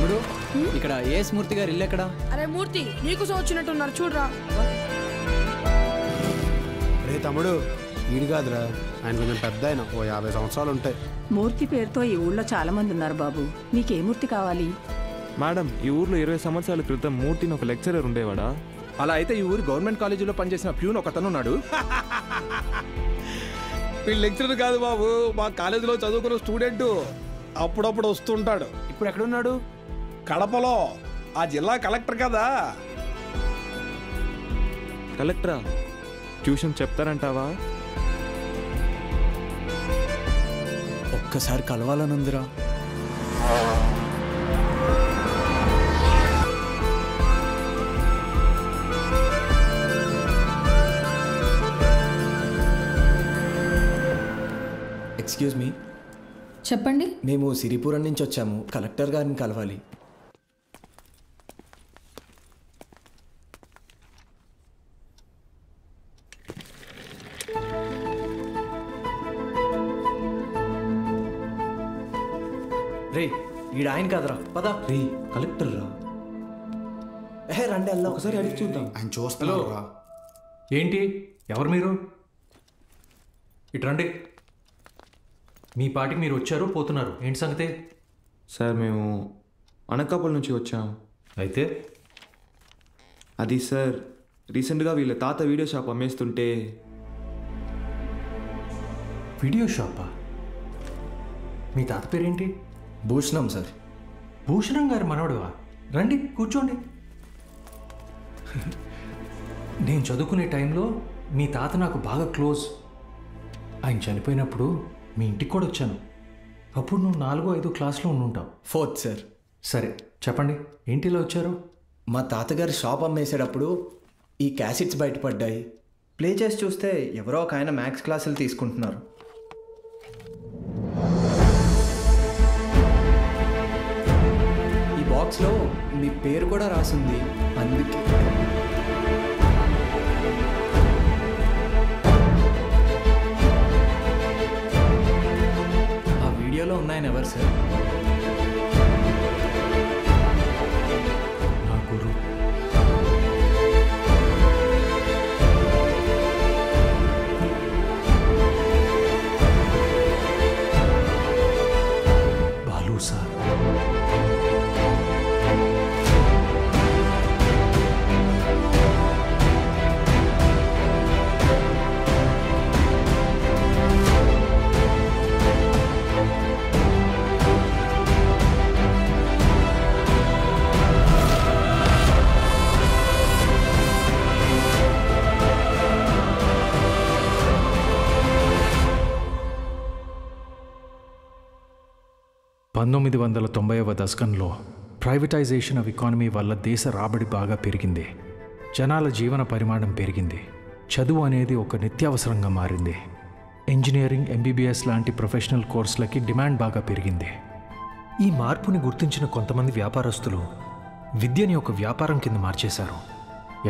తమ్ముడు ఇక్కడ ఏఎస్ మూర్తి గారు ఇల్లు ఎక్కడ? అరే మూర్తి నీకోసం వచ్చినట్టున్నారు చూడరా. రే తమ్ముడు వీడు కాదురా, ఆయన కొంచెం పెద్ద ఆయన, ఓ 50 సంవత్సరాలు ఉంటాయి. మూర్తి పేరుతో ఈ ఊళ్ళో చాలా మంది ఉన్నారు బాబు. నీకే మూర్తి కావాలి? మేడం, ఈ ఊర్లో 20 సంవత్సరాల క్రితం మూర్తిని ఒక లెక్చరర్ ఉండేవాడా? అలా అయితే ఈ ఊరు గవర్నమెంట్ కాలేజీలో పనిచేసిన ప్యూన్ ఒకతను ఉన్నాడు. వీళ్ళు లెక్చరర్ కాదు బాబు, మా కాలేజీలో చదువుకున్న స్టూడెంట్. అప్పుడప్పుడు వస్తుంటాడు. ఇప్పుడు ఎక్కడున్నాడు? కడపలో, ఆ జిల్లా కలెక్టర్ కదా. కలెక్టరా? ట్యూషన్ చెప్తారంటావా? ఒక్కసారి కలవాలనుందిరా. Excuse me. చెప్పండి. మేము సిరిపురం నుంచి వచ్చాము, కలెక్టర్ గారిని కలవాలి. రే ఈడు ఆయన కాదురా, పదా. రే కలెక్టర్ రా. రండి అల్లా ఒకసారి అడిగి చూద్దాం. ఆయన చూస్తున్నాడు. ఏంటి, ఎవరు మీరు? ఇటు రండి. మీ పాటికి మీరు వచ్చారు పోతున్నారు, ఏంటి సంగతి? సార్ మేము అనకాపల్లి నుంచి వచ్చాము. అయితే అది సార్, రీసెంట్గా వీళ్ళ తాత వీడియో షాప్ అమ్మేస్తుంటే. వీడియో షాపా? మీ తాత పేరేంటి? భూషణం సార్. భూషణం గారి మనవడువా? రండి కూర్చోండి. నేను చదువుకునే టైంలో మీ తాత నాకు బాగా క్లోజ్. ఆయన చనిపోయినప్పుడు మీ ఇంటికి కూడా వచ్చాను. అప్పుడు నువ్వు 4వ-5వ క్లాస్లో ఉండుంటావు. 4th sir. సరే చెప్పండి, ఏంటి ఇలా వచ్చారు? మా తాతగారు షాప్ అమ్మేసేటప్పుడు ఈ క్యాసెట్స్ బయటపడ్డాయి. ప్లే చేసి చూస్తే ఎవరో ఒక ఆయన మ్యాథ్స్ క్లాసులు తీసుకుంటున్నారు. ఈ బాక్స్లో మీ పేరు కూడా రాసింది, అందుకే. ఆ వీడియోలో ఉన్నాయని ఎవరు సార్? నా గురు. బాలు సార్. దశకంలో ప్రైవేటైజేషన్ ఆఫ్ ఎకానమీ వల్ల దేశ రాబడి బాగా పెరిగింది. జనాల జీవన పరిమాణం పెరిగింది. చదువు అనేది ఒక నిత్యావసరంగా మారింది. ఇంజనీరింగ్, ఎంబీబీఎస్ లాంటి ప్రొఫెషనల్ కోర్సులకి డిమాండ్ బాగా పెరిగింది. ఈ మార్పుని గుర్తించిన కొంతమంది వ్యాపారస్తులు విద్యని ఒక వ్యాపారం కింద మార్చేశారు.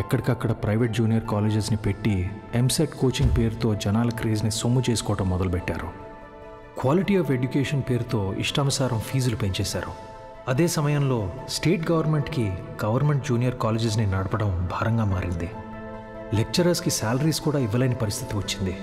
ఎక్కడికక్కడ ప్రైవేట్ జూనియర్ కాలేజెస్ని పెట్టి ఎంసెట్ కోచింగ్ పేరుతో జనాల క్రేజ్ని సొమ్ము చేసుకోవటం మొదలుపెట్టారు. క్వాలిటీ ఆఫ్ ఎడ్యుకేషన్ పేరుతో ఇష్టానుసారం ఫీజులు పెంచేశారు. అదే సమయంలో స్టేట్ గవర్నమెంట్కి గవర్నమెంట్ జూనియర్ కాలేజెస్ని నడపడం భారంగా మారింది. లెక్చరర్స్కి శాలరీస్ కూడా ఇవ్వలేని పరిస్థితి వచ్చింది.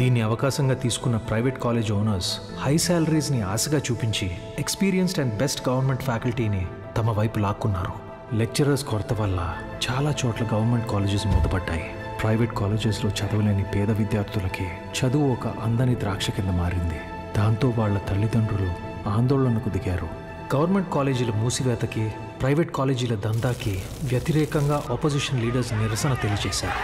దీన్ని అవకాశంగా తీసుకున్న ప్రైవేట్ కాలేజ్ ఓనర్స్ హై శాలరీస్ని ఆశగా చూపించి ఎక్స్పీరియన్స్డ్ అండ్ బెస్ట్ గవర్నమెంట్ ఫ్యాకల్టీని తమ వైపు లాక్కున్నారు. లెక్చరర్స్ కొరత వల్ల చాలా చోట్ల గవర్నమెంట్ కాలేజెస్ మూతపడ్డాయి. ప్రైవేట్ కాలేజెస్లో చదవలేని పేద విద్యార్థులకి చదువు ఒక అందని ద్రాక్ష కింద మారింది. దాంతో వాళ్ల తల్లిదండ్రులు ఆందోళనకు దిగారు. గవర్నమెంట్ కాలేజీల మూసివేతకి, ప్రైవేట్ కాలేజీల దందాకి వ్యతిరేకంగా ఆపోజిషన్ లీడర్స్ నిరసన తెలియజేశారు.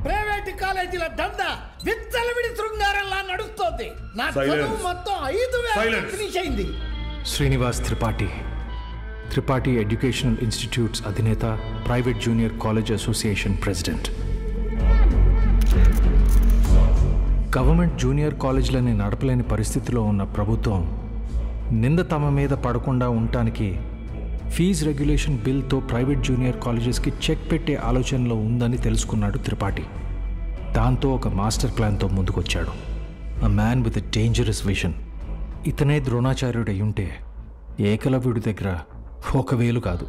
ప్రైవేట్ కాలేజీల దందా విచ్చలవిడి శృంగారంలా నడుస్తోంది. నా చదువు మొత్తం 5,000 ఫినిష్ అయింది. శ్రీనివాస్ త్రిపాఠి, త్రిపాఠి ఎడ్యుకేషనల్ ఇన్స్టిట్యూట్స్ అధినేత, private junior college association president. Government junior కాలేజీలని నడపలేని పరిస్థితిలో ఉన్న ప్రభుత్వం నింద తమ మీద పడకుండా ఉండటానికి ఫీజు రెగ్యులేషన్ బిల్తో ప్రైవేట్ జూనియర్ కాలేజెస్కి చెక్ పెట్టే ఆలోచనలో ఉందని తెలుసుకున్నాడు త్రిపాఠి. దాంతో ఒక మాస్టర్ ప్లాన్తో ముందుకొచ్చాడు. A man with a dangerous vision. ఇతనే ద్రోణాచార్యుడు అయ్యుంటే ఏకలవ్యుడి దగ్గర 1,000 కాదు,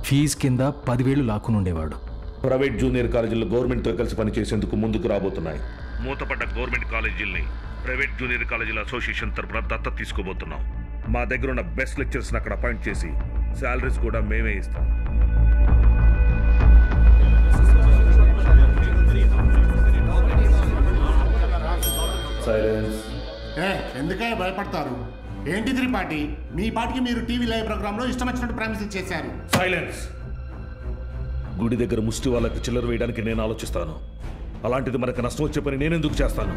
ఫీజు కింద 10,000 లాక్కునుండేవాడు. ప్రైవేట్ జూనియర్ కాలేజీలు గవర్నమెంట్తో కలిసి పనిచేసేందుకు ముందుకు రాబోతున్నాయి. మూతపడ్డ గవర్నమెంట్ కాలేజీల్ని ప్రైవేట్ జూనియర్ కాలేజీల అసోసియేషన్ తరఫున దత్తత తీసుకోబోతున్నాం. మా దగ్గర ఉన్న బెస్ట్ లెక్చర్స్ని అక్కడ అపాయింట్ చేసి శాలరీస్ కూడా మేమే ఇస్తాం. సైలెన్స్. ఎందుకే భయపడతారు? ఏంటి త్రిపాఠి, మీ పాటికి మీరు టీవీ లైవ్ ప్రోగ్రాంలో ఇష్టం వచ్చినట్టు ప్రామిస్ చేశారు. సైలెన్స్. గుడి దగ్గర ముష్టి వాళ్ళకి చిల్లర వేయడానికి నేను ఆలోచిస్తాను. అలాంటిది మనకు నష్టం వచ్చే పని నేనెందుకు చేస్తాను?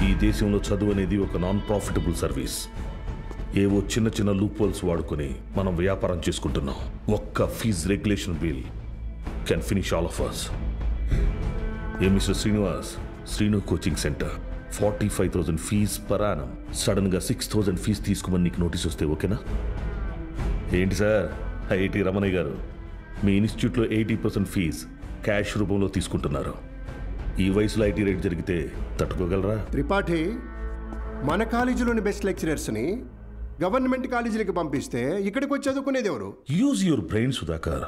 ఈ దేశంలో చదువు అనేది ఒక నాన్ ప్రాఫిటబుల్ సర్వీస్. ఏవో చిన్న చిన్న లూప్ హోల్స్ వాడుకొని మనం వ్యాపారం చేసుకుంటున్నాం. ఒక్క fee regulation bill can finish all of us. ఏ mister Srinivas, Srinu coaching centre 45,000 fee per annum. సడన్గా 6,000 ఫీజు తీసుకోమని నీకు నోటీస్ వస్తే ఓకేనా? ఏంటి సార్, ఐఐటి రమణయ్య గారు, మీ ఇన్స్టిట్యూట్లో 80% ఫీజు క్యాష్ రూపంలో తీసుకుంటున్నారు. ఈ వయసులో ఐటీ రేట్ జరిగితే తట్టుకోగలరా? త్రిపాఠి, మన కాలేజీలోని బెస్ట్ లెక్చరర్స్ని గవర్నమెంట్ కాలేజీలకు పంపిస్తే ఇక్కడికి వచ్చి చదువుకునేది ఎవరు? Use your brain Sudhakar.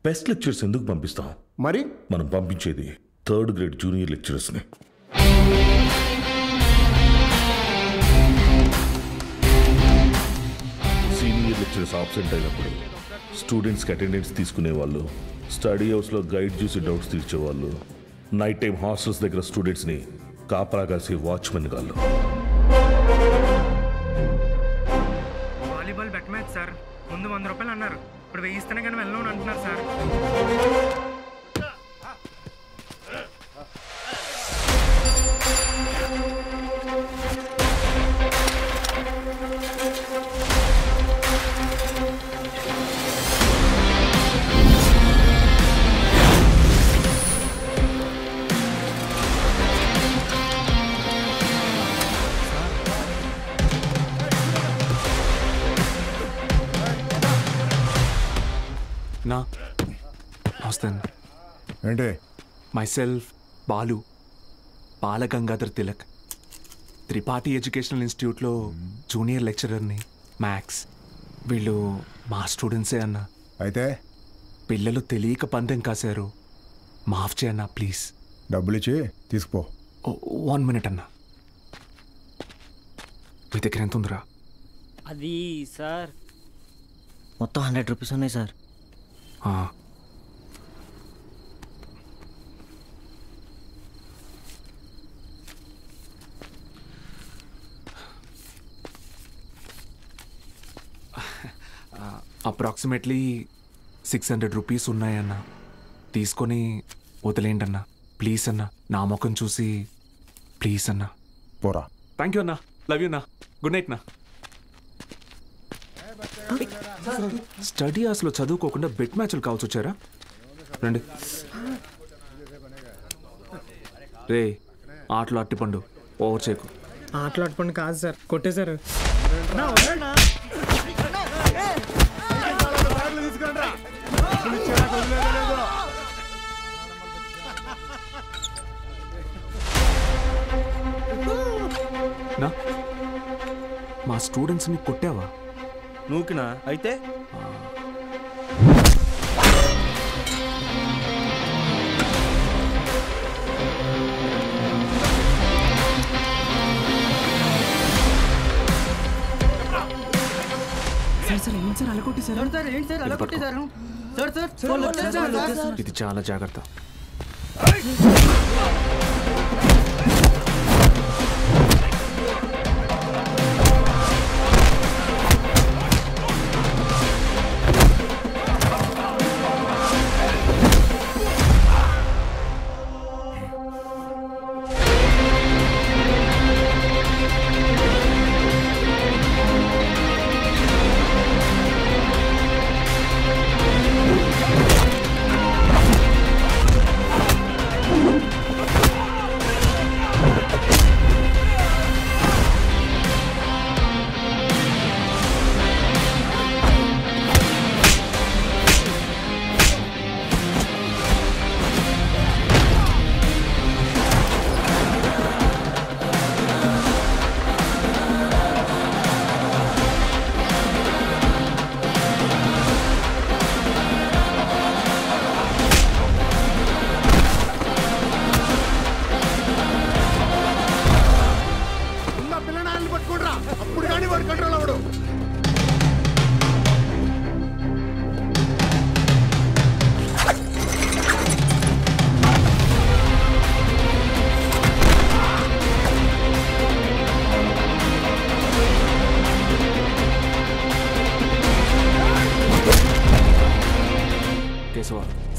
Best lectures ఎందుకు పంపిస్తాం? మరి మనం పంపించేది 3rd గ్రేడ్ జూనియర్ లెక్చరర్స్ని. సీనియర్ లెక్చరర్స్ ఆబ్సెంట్ అయినప్పుడు స్టూడెంట్స్కి అటెండెన్స్ తీసుకునేవాళ్ళు, స్టడీ హౌస్లో గైడ్ చూసి డౌట్స్ తీర్చేవాళ్ళు, నైట్ టైం హాస్టల్స్ దగ్గర స్టూడెంట్స్ని కాపలా కాసి వాచ్మెన్ గాళ్ళు. Volleyball bet match sir. ముందు 100 రూపాయలు అన్నారు, ఇప్పుడు 1000 ఇస్తేనే కానీ వెళ్ళను అంటున్నారు సార్. ఏంటి? మైసెల్ఫ్ బాలు, బాలగంగాధర్ తిలక్, త్రిపాఠి ఎడ్యుకేషనల్ ఇన్స్టిట్యూట్లో జూనియర్ లెక్చరర్ని, మ్యాథ్స్. వీళ్ళు మా స్టూడెంట్సే అన్న. అయితే పిల్లలు తెలియక పందెం కాశారు, మాఫ్ చేయన్నా ప్లీజ్. డబ్బులు ఇచ్చి తీసుకుపో. 1 మినిట్ అన్న. మీ దగ్గర ఎంత ఉందిరా? అది సార్ మొత్తం 100 రూపీస్ ఉన్నాయి సార్. అప్రాక్సిమేట్లీ 600 రూపీస్ ఉన్నాయన్న. తీసుకొని వదిలేండి అన్న ప్లీజ్ అన్న. నా ముఖం చూసి ప్లీజ్ అన్న. పోరా. థ్యాంక్ యూ అన్న. లవ్ యూ అన్న. గుడ్ నైట్ నా. స్టడీ అవర్స్లో చదువుకోకుండా బెట్ మ్యాచ్లు కావచ్చు వచ్చారా? రండి. రే, ఆటలు అట్టిపండు, ఓవర్ చేయకు. ఆటలు అట్టిపండు కాదు సార్, కొట్టేశారు. నా మా స్టూడెంట్స్ని కొట్టావా? నూకినా అయితే ఇది చాలా జాగ్రత్త.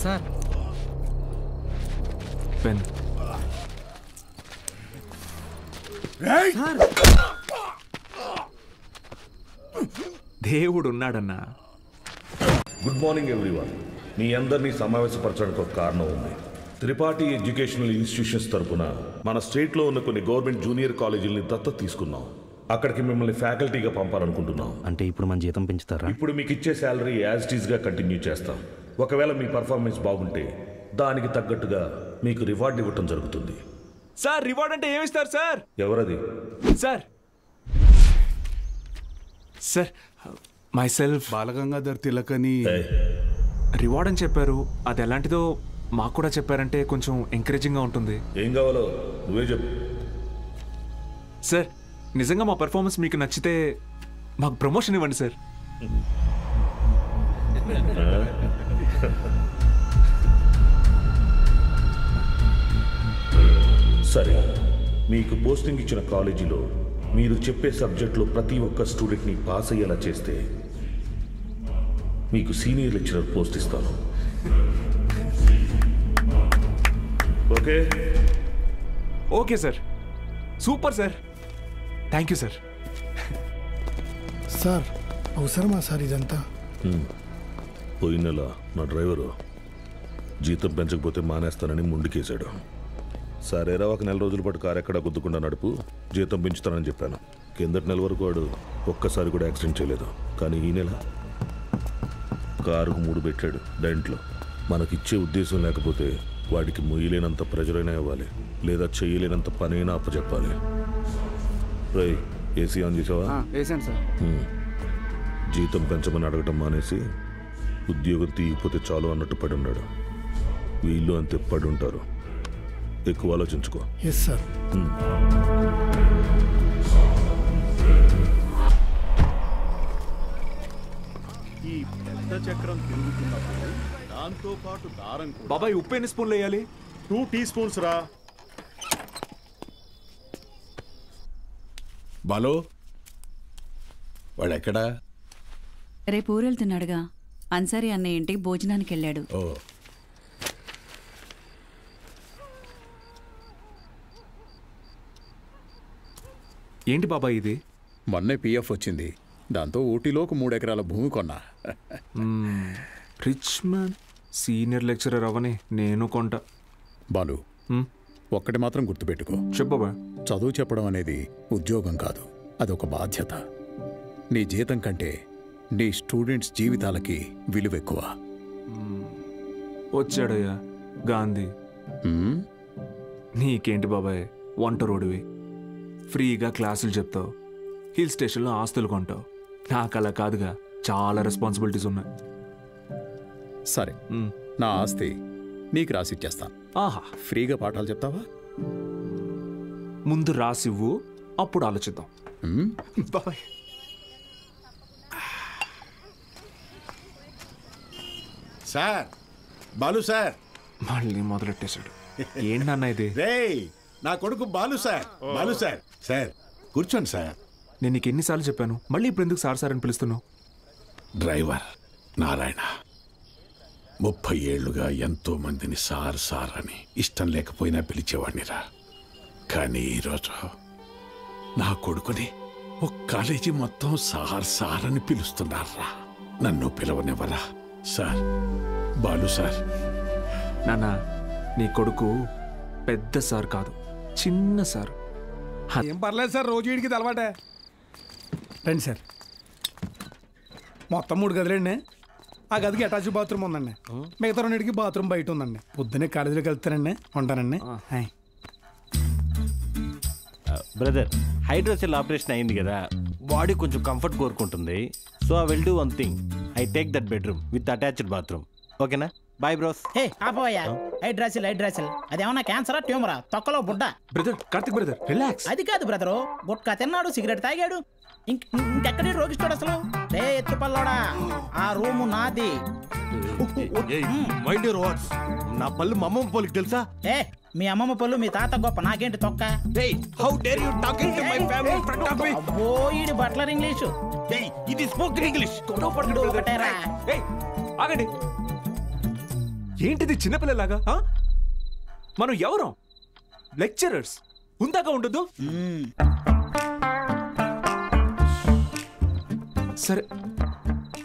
Sir pen. దేవుడు ఉన్నాడన్నా. Good morning everyone. మీ అందరినీ సమావేశపరచడానికి ఒక కారణం ఉంది. త్రిపాఠి ఎడ్యుకేషనల్ ఇన్స్టిట్యూషన్స్ తరపున మన స్టేట్లో ఉన్న కొన్ని గవర్నమెంట్ జూనియర్ కాలేజీలని దత్తత తీసుకున్నాం. అక్కడికి మిమ్మల్ని ఫ్యాకల్టీగా పంపాలనుకుంటున్నాం. అంటే ఇప్పుడు మన జీతం పెంచుతారా? ఇప్పుడు మీకు ఇచ్చే శాలరీ యాజ్ ఇట్ ఈస్గా కంటిన్యూ చేస్తాం. ఒకవేళ మీ పర్ఫార్మెన్స్ బాగుంటే దానికి తగ్గట్టుగా మీకు రివార్డ్ ఇవ్వటం జరుగుతుంది. సార్ రివార్డ్ అంటే ఏమిస్తారు సార్? ఎవరది? Sir sir myself Balagangadhar తిలకని రివార్డ్ అని చెప్పారు. అది ఎలాంటిదో మాకు కూడా చెప్పారంటే కొంచెం ఎంకరేజింగ్గా ఉంటుంది. ఏం కావాలో నువ్వే చెప్పు. సార్ నిజంగా మా పెర్ఫార్మెన్స్ మీకు నచ్చితే మాకు ప్రమోషన్ ఇవ్వండి సార్. సరే, మీకు పోస్టింగ్ ఇచ్చిన కాలేజీలో మీరు చెప్పే సబ్జెక్టులో ప్రతి ఒక్క స్టూడెంట్ని పాస్ అయ్యేలా చేస్తే మీకు సీనియర్ లెక్చరర్ పోస్ట్ ఇస్తాను. Okay? Okay sir. Super sir. Thank you sir. Sir అవసరమా సార్ ఇదంతా? పోయిన నెల నా డ్రైవరు జీతం పెంచకపోతే మానేస్తానని ముందుకేశాడు. సరేరా, ఒక నెల రోజుల పాటు కారు ఎక్కడా గుద్దుకుండా నడుపు, జీతం పెంచుతానని చెప్పాను. కిందటి నెల వరకు వాడు ఒక్కసారి కూడా యాక్సిడెంట్ చేయలేదు. కానీ ఈ నెల కారుకు 3 పెట్టాడు డెంట్లో. మనకిచ్చే ఉద్దేశం లేకపోతే వాడికి మొయ్యలేనంత ప్రెజరైనా ఇవ్వాలి, లేదా చేయలేనంత పనైనా అప్పచెప్పాలి. రై, ఏసీ ఆన్ చేసావా? వేసాను సార్. జీతం పెంచమని అడగటం మానేసి ఉద్యోగం తీయకపోతే చాలు అన్నట్టు పడి ఉన్నాడు. వీళ్ళు అంతే పడి ఉంటారు. ఎక్కువ ఆలోచించుకో. Yes sir. ఈ పెద్ద చక్రం తిరుగుతున్నప్పుడు దాంతో పాటు దారం కూడా. బాబాయ్ ఉప్పు ఎన్ని స్పూన్లు వేయాలి? 2 టీ స్పూన్స్ రా. బాలో వాడెక్కడా? రేపు ఊరెళ్తున్నాడుగా. అన్సారీ అన్నయ్య ఇంటికి భోజనానికి వెళ్ళాడు. ఓ, ఏంటి బాబాయ్ ఇది? మొన్నే పిఎఫ్ వచ్చింది. దాంతో ఊటీలోకి 3 ఎకరాల భూమి కొన్నా. Rich man. సీనియర్ లెక్చరర్ అవని నేను కొంటా. బాలు, ఒక్కటి మాత్రం గుర్తుపెట్టుకో. చెప్పబా. చదువు చెప్పడం అనేది ఉద్యోగం కాదు, అదొక బాధ్యత. నీ జీతం కంటే నీ స్టూడెంట్స్ జీవితాలకి విలువ ఎక్కువ. వచ్చాడయ్యా గాంధీ. నీకేంటి బాబాయ్, వంట రోడ్డువి, ఫ్రీగా క్లాసులు చెప్తావు, హిల్ స్టేషన్లో ఆస్తులు కొంటావు. నాకు అలా కాదుగా, చాలా రెస్పాన్సిబిలిటీస్ ఉన్నాయి. సరే, నా ఆస్తి నీకు రాసిచ్చేస్తాను. ఆహా, ఫ్రీగా పాఠాలు చెప్తావా? ముందు రాసివ్వు, అప్పుడు ఆలోచిద్దాం. బాబాయ్. Sir, Balu sir. మళ్ళీ మొదలెట్టేశాడు. ఏంటన్న ఇది? రేయ్, నా కొడుకు Balu sir. Balu sir. Sir కూర్చోండి సార్. నేను నీకు ఎన్నిసార్లు చెప్పాను, మళ్ళీ ఇప్పుడు ఎందుకు సార్ సార్ అని పిలుస్తున్నావు? డ్రైవర్ నారాయణ 30 ఏళ్లుగా ఎంతో మందిని సార్ సార్ అని ఇష్టం లేకపోయినా పిలిచేవాడినిరా. కానీ ఈరోజు నా కొడుకుని ఒక కాలేజీ మొత్తం సార్ సార్ అని పిలుస్తున్నారా. నన్ను పిలవనివ్వరా సార్? బాలు సార్. నాన్న, నీ కొడుకు పెద్ద సార్ కాదు, చిన్న సార్. ఏం పర్లేదు సార్, రోజు వీడికి అలవాటే. రండి సార్. మొత్తం 3 గదులండి. ఆ గదికి అటాచ్ బాత్రూమ్ ఉందండి. మిగతా 2కి బాత్రూమ్ బయట ఉందండి. పొద్దున్నే కాలేజీలోకి వెళ్తానండి, ఉంటానండి. బ్రదర్, హైడ్రోసెల్ ఆపరేషన్ అయింది కదా, బాడీ కొంచెం కంఫర్ట్ కోరుకుంటుంది. So I will do one thing, I take that bedroom with attached bathroom. ఓకేనా? Bye bros. హే ఆపోయా, హైడ్రాసిల్ అదేమన్నా క్యాన్సరా ట్యూమరా? తొక్కలో బుడ్డ. Brother, Karthik brother, relax. అది కాదు బ్రదరు, గుట్కా తిన్నాడు, సిగరెట్ తాగాడు, ఇంకెక్కడి రోగిస్తాడు అసలు? రే ఎత్తుపల్లోడా, ఆ రూము నాది. నా పళ్ళు మా అమ్మమ్మ పోలికి తెలుసా? ఏ, మీ అమ్మమ్మ పళ్ళు మీ తాత గొప్ప, నాకేంటి తొక్క? How dare you talking to my family in front of me? అబ్బో, ఈడి బట్లర్ ఇంగ్లీషు. ఇది స్పోకెన్ ఇంగ్లీష్. ఒకటేరా. ఆగండి. ఏంటిది చిన్నపిల్లలాగా? మనం ఎవరం? లెక్చరర్స్. ఉందాక ఉండదు. సరే,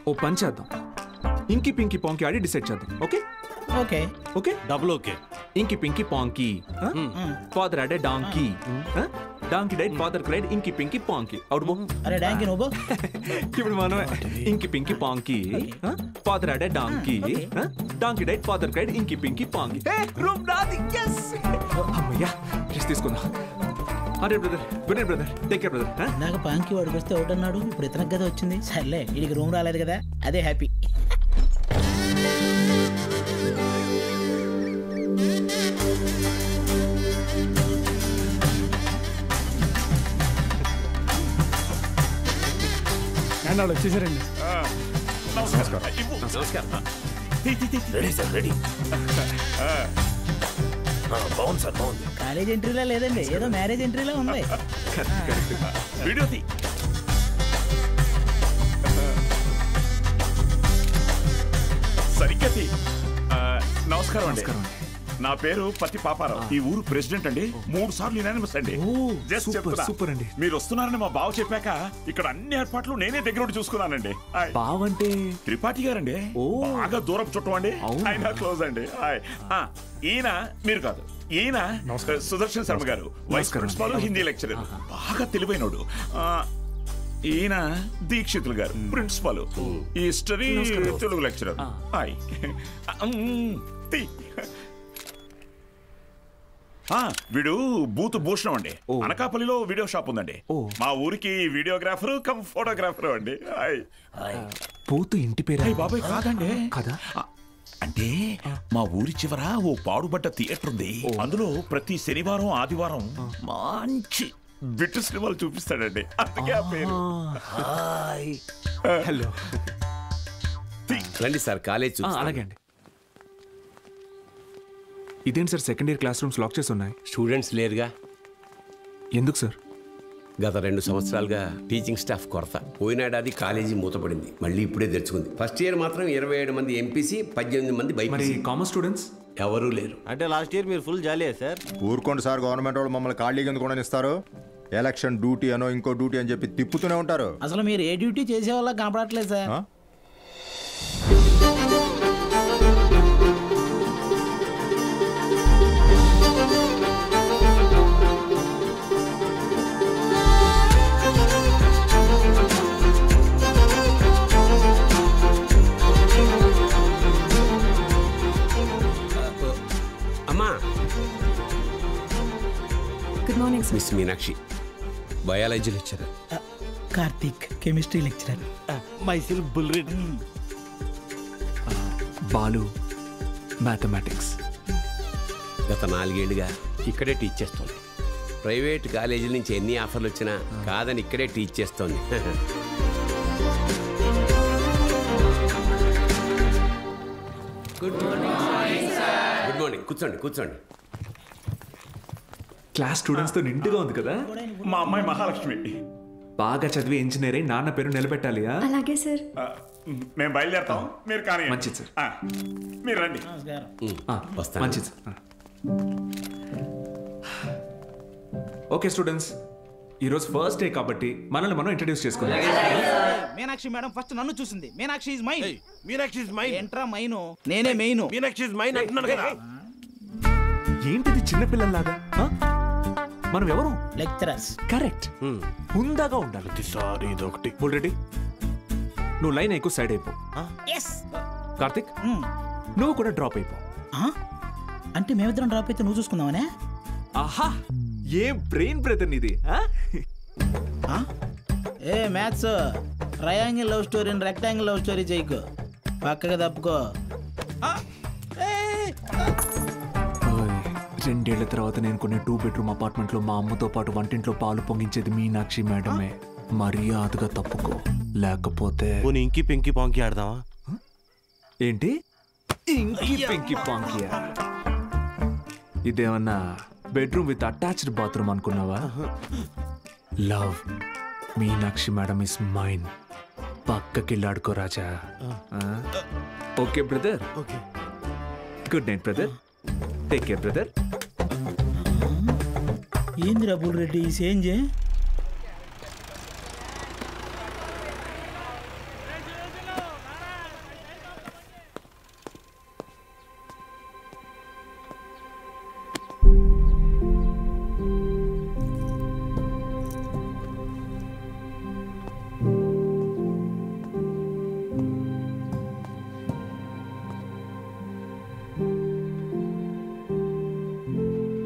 ఓ పని చేద్దాం. ఇంకి పింకి పాంకి ఆడి డిసైడ్ చేద్దాం. Okay okay okay double okay. Inky pinky ponky. Father had a donkey. Donkey died, father cried, inky pinky పాంకి. Out బో. అరే డాంకీ నువ్వు. ఇప్పుడు మనమే inky pinky ponky. Father had a donkey. Donkey died, father cried, inky pinky ponky. Room నాది. yes అమ్మయ్యా, rest తీసుకుందాం. అరే brother, good night brother, take care brother. నాకు పాంకి వాడికి వస్తే ఒకటి అన్నాడు, ఇప్పుడు ఇతనికి కదా వచ్చింది. సర్లే, వీడికి రూమ్ రాలేదు కదా, అదే హ్యాపీ. వాళ్ళు వచ్చేసారండి. కాలేజ్ ఎంట్రీలా లేదండి, ఏదో మ్యారేజ్ ఎంట్రీలా ఉంది. సరిగ్గా నమస్కారం అండి. నా పేరు పత్తి పాపారావు. ఈ ఊరు ప్రెసిడెంట్ అండి. 3 సార్లు యునానిమస్ అండి. సూపర్ అండి. మీరు వస్తున్నారని మా బావ చెప్పాక ఇక్కడ అన్ని ఏర్పాట్లు నేనే దగ్గర ఉండి చూసుకున్నానండి. బావంటే త్రిపాఠి గారండి. బాగా దూరపు చుట్టం అండి. ఆయన క్లోజ్ అండి. ఈయన మీరు కాదు, ఈయన సుదర్శన్ శర్మ గారు, వైస్ ప్రిన్సిపాల్, హిందీ లెక్చరర్, బాగా తెలివైనోడు. ఈయన దీక్షితులు గారు, ప్రిన్సిపాల్, హిస్టరీ తెలుగు లెక్చరర్. వీడు బూత్ భూషణం అండి. అనకాపల్లిలో వీడియో షాప్ ఉందండి. మా ఊరికి వీడియోగ్రాఫర్ కమ్ ఫోటోగ్రాఫర్ అండి. బూత్ ఇంటి పేరు? బాబాయ్ కాదండి. కదా, అంటే మా ఊరి చివర ఓ పాడుబడ్డ థియేటర్ ఉంది. అందులో ప్రతి శనివారం ఆదివారం మంచి బిట్టు సినిమాలు చూపిస్తాడండి. అందుకే ఆ పేరు. హలో, రండి సార్, కాలేజ్. అలాగే అండి. ఇదేంటి sir, second year class rooms lock చేసి ఉన్నాయి? స్టూడెంట్స్ లేరుగా. ఎందుకు సార్? గత 2 సంవత్సరాలుగా టీచింగ్ స్టాఫ్ కొరత. పోయినేడాది కాలేజీ మూతపడింది, మళ్ళీ ఇప్పుడే తెరుచుకుంది. ఫస్ట్ ఇయర్ మాత్రం 27 మంది ఎంపీసీ, 18 మంది బైపీసీ. కామర్స్ స్టూడెంట్స్ ఎవరూ లేరు. అంటే లాస్ట్ ఇయర్ మీరు ఫుల్ జాలీయా సార్? ఊరుకోండి సార్, గవర్నమెంట్ వాళ్ళు మమ్మల్ని ఖాళీగా ఎందుకు కూడా ఇస్తారు? ఎలక్షన్ డ్యూటీ అనో ఇంకో డ్యూటీ అని చెప్పి తిప్పుతూనే ఉంటారు. అసలు మీరు ఏ డ్యూటీ చేసే వాళ్ళ కనపడట్లేదు సార్. అమ్మా, good morning sir. Miss Meenakshi, biology lecturer. Karthik, chemistry lecturer. Myself Bullreddy. Balu, mathematics. గత 4 ఏళ్లుగా ఇక్కడే టీచ్ చేస్తోంది. ప్రైవేట్ కాలేజీల నుంచి ఎన్ని ఆఫర్లు వచ్చినా కాదని ఇక్కడే టీచ్ చేస్తోంది. Good morning. కూర్చోండి కూర్చోండి. క్లాస్ స్టూడెంట్స్ తో నిండుగా ఉంది కదా. మా అమ్మాయి మహాలక్ష్మి. బాగా చదివి ఇంజనీర్ అయి నాన్న పేరు నిలబెట్టాలి. అలాగే సార్. మేము బయలుదేరుతాం, మీరు కానీ. మంచిది సార్. మీరు రండి. వస్తాను. మంచిది సార్. ఓకే స్టూడెంట్స్, ఈరోజు ఫస్ట్ డే కాబట్టి మనల్ని మనం ఇంట్రడ్యూస్ చేసుకుందాం. మీనాక్షి మేడం ఫస్ట్ నన్ను చూసింది. Meenakshi is mine. Meenakshi is mine. ఎంట్రా మైను, నేనే మెయిన్. మీనాక్షి ఇస్ మైన్ అంటున్నాను కదా. ఏంటిది చిన్నపిల్లల్లాగా? మనం ఎవరు? లెక్చరర్స్. కరెక్ట్. హుందాగా ఉండాలి. సారీ, ఇదొకటి. ఆల్రెడీ నువ్వు లైన్ ఎక్కువ సైడ్ అయిపో. కార్తిక్, నువ్వు కూడా డ్రాప్ అయిపో. అంటే మేమిద్దరం డ్రాప్ అయితే నువ్వు చూసుకుందామనే? ఆహా, ఏం బ్రెయిన్ బ్రదర్ నీది. ఏ మ్యాథ్స్, ట్రయాంగిల్ లవ్ స్టోరీని రెక్టాంగిల్ లవ్ స్టోరీ చేయకు, పక్కగా తప్పుకో. 2 ఏళ్ల తర్వాత నేను కొన్ని 2 బెడ్రూమ్ అపార్ట్మెంట్లో మా అమ్మతో పాటు వంటింట్లో పాలు పొంగించేది మీనాక్షి మేడమే. మర్యాదగా తప్పుకో, లేకపోతే ఇంకి పింకి పాంకి ఆడదామా? ఏంటి ఇంకి పింకి పాంకియా? ఇదేమన్నా బెడ్రూమ్ విత్ అటాచ్డ్ బాత్రూమ్ అనుకున్నావా? Love, Meenakshi madam is mine. పక్కకెళ్ళి ఆడుకో రాజా. Okay brother. Okay. Good night brother. Take care brother. ఏందిరా బుల్రెడ్డి ఈ చేంజే?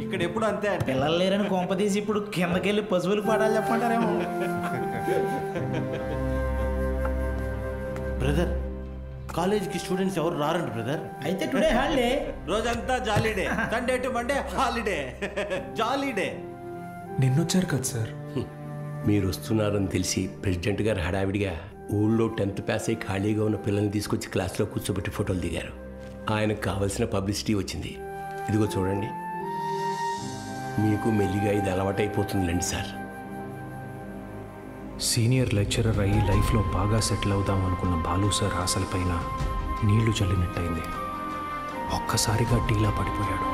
ఇక్కడ ఎప్పుడు అంతే అంటే పిల్లలు లేరని కొంప తీసి ఇప్పుడు కిందకెళ్ళి పశువులకు పాడాలి చెప్పంటారేమో. బ్రదర్, కాలేజీకి స్టూడెంట్స్ ఎవరు రారండి బ్రదర్. అయితే టుడే హాలిడే. రోజంతా jolly day. Sunday to Monday holiday. Jolly day. నిన్నొచ్చారు కదా సార్. మీరు వస్తున్నారని తెలిసి ప్రెసిడెంట్ గారు హడావిడిగా ఊళ్ళో 10th పాస్ అయి ఖాళీగా ఉన్న పిల్లల్ని తీసుకొచ్చి క్లాస్లో కూర్చోబెట్టి ఫోటోలు దిగారు. ఆయనకు కావలసిన పబ్లిసిటీ వచ్చింది. ఇదిగో చూడండి, మీకు మెల్లిగా ఇది అలవాటైపోతుందిలేండి సార్. సీనియర్ లెక్చరర్ అయ్యి లైఫ్లో బాగా సెటిల్ అవుదాం అనుకున్న బాలు సార్ ఆశలపైన నీళ్లు చల్లినట్టయింది. ఒక్కసారిగా టీలా పడిపోయాడు.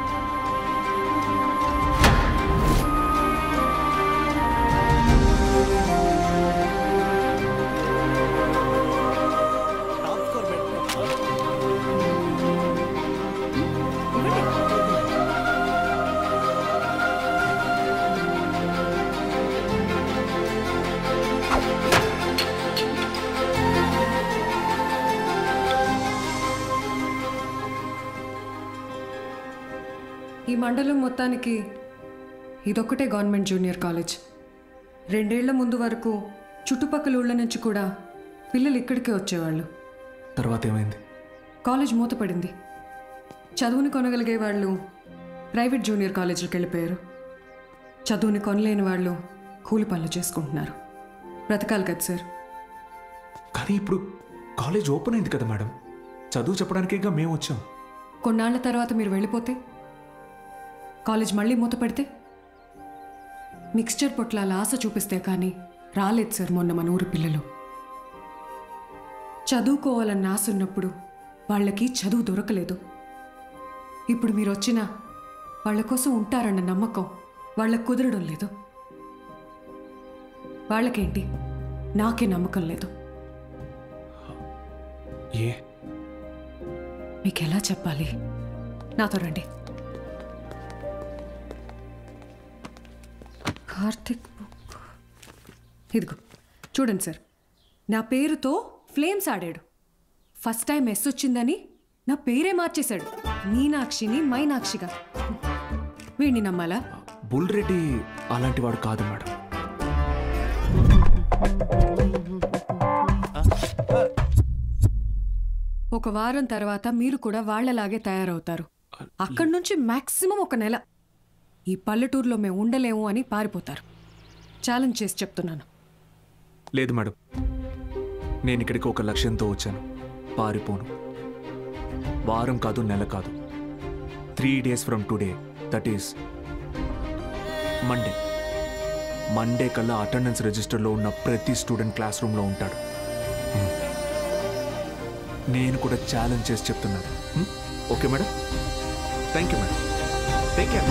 ఈ మండలం మొత్తానికి ఇదొక్కటే గవర్నమెంట్ జూనియర్ కాలేజ్. 2 ఏళ్ల ముందు వరకు చుట్టుపక్కల ఊళ్ళ నుంచి కూడా పిల్లలు ఇక్కడికే వచ్చేవాళ్ళు. తర్వాత ఏమైంది? కాలేజ్ మూతపడింది. చదువుని కొనగలిగే వాళ్ళు ప్రైవేట్ జూనియర్ కాలేజీలకు వెళ్ళిపోయారు. చదువుని కొనలేని వాళ్ళు కూలి పనులు చేసుకుంటున్నారు. బ్రతకాలి కదా సార్. కానీ ఇప్పుడు కాలేజ్ ఓపెన్ అయింది కదా మేడం. చదువు చెప్పడానికేగా మేము వచ్చాం. కొన్నాళ్ల తర్వాత మీరు వెళ్ళిపోతే, కాలేజ్ మళ్ళీ మూతపడితే, మిక్స్చర్ పొట్లాల ఆశ చూపిస్తే కానీ రాలేదు సార్ మొన్న మన ఊరు పిల్లలు. చదువుకోవాలన్న ఆశ ఉన్నప్పుడు వాళ్ళకి చదువు దొరకలేదు. ఇప్పుడు మీరు వచ్చినా వాళ్ళ కోసం ఉంటారన్న నమ్మకం వాళ్ళకు కుదరడం లేదు. వాళ్ళకేంటి, నాకే నమ్మకం లేదు. మీకు ఎలా చెప్పాలి? నాతో రండి. కార్తిక్ బుక్ ఇదిగో చూడండి సార్. నా పేరుతో ఫ్లేమ్స్ ఆడాడు. ఫస్ట్ టైం ఎస్ వచ్చిందని నా పేరే మార్చేశాడు. మీనాక్షిని మైనాక్షిగా. వీడిని నమ్మాలా? బుల్రెడ్డి అలాంటి వాడు కాదు మేడం. ఒక వారం తర్వాత మీరు కూడా వాళ్లలాగే తయారవుతారు. అక్కడి నుంచి మాక్సిమం 1 నెల ఈ పల్లెటూరులో మేము ఉండలేము అని పారిపోతారు. ఛాలెంజ్ చేసి చెప్తున్నాను. లేదు మేడం, నేను ఇక్కడికి ఒక లక్ష్యంతో వచ్చాను. పారిపోను. వారం కాదు, నెల కాదు, 3 days from today, that is Monday కల్లా అటెండెన్స్ రిజిస్టర్లో ఉన్న ప్రతి స్టూడెంట్ క్లాస్ రూమ్లో ఉంటాడు. నేను కూడా ఛాలెంజ్ చేసి చెప్తున్నాను. Okay madam? Thank you madam. Take care.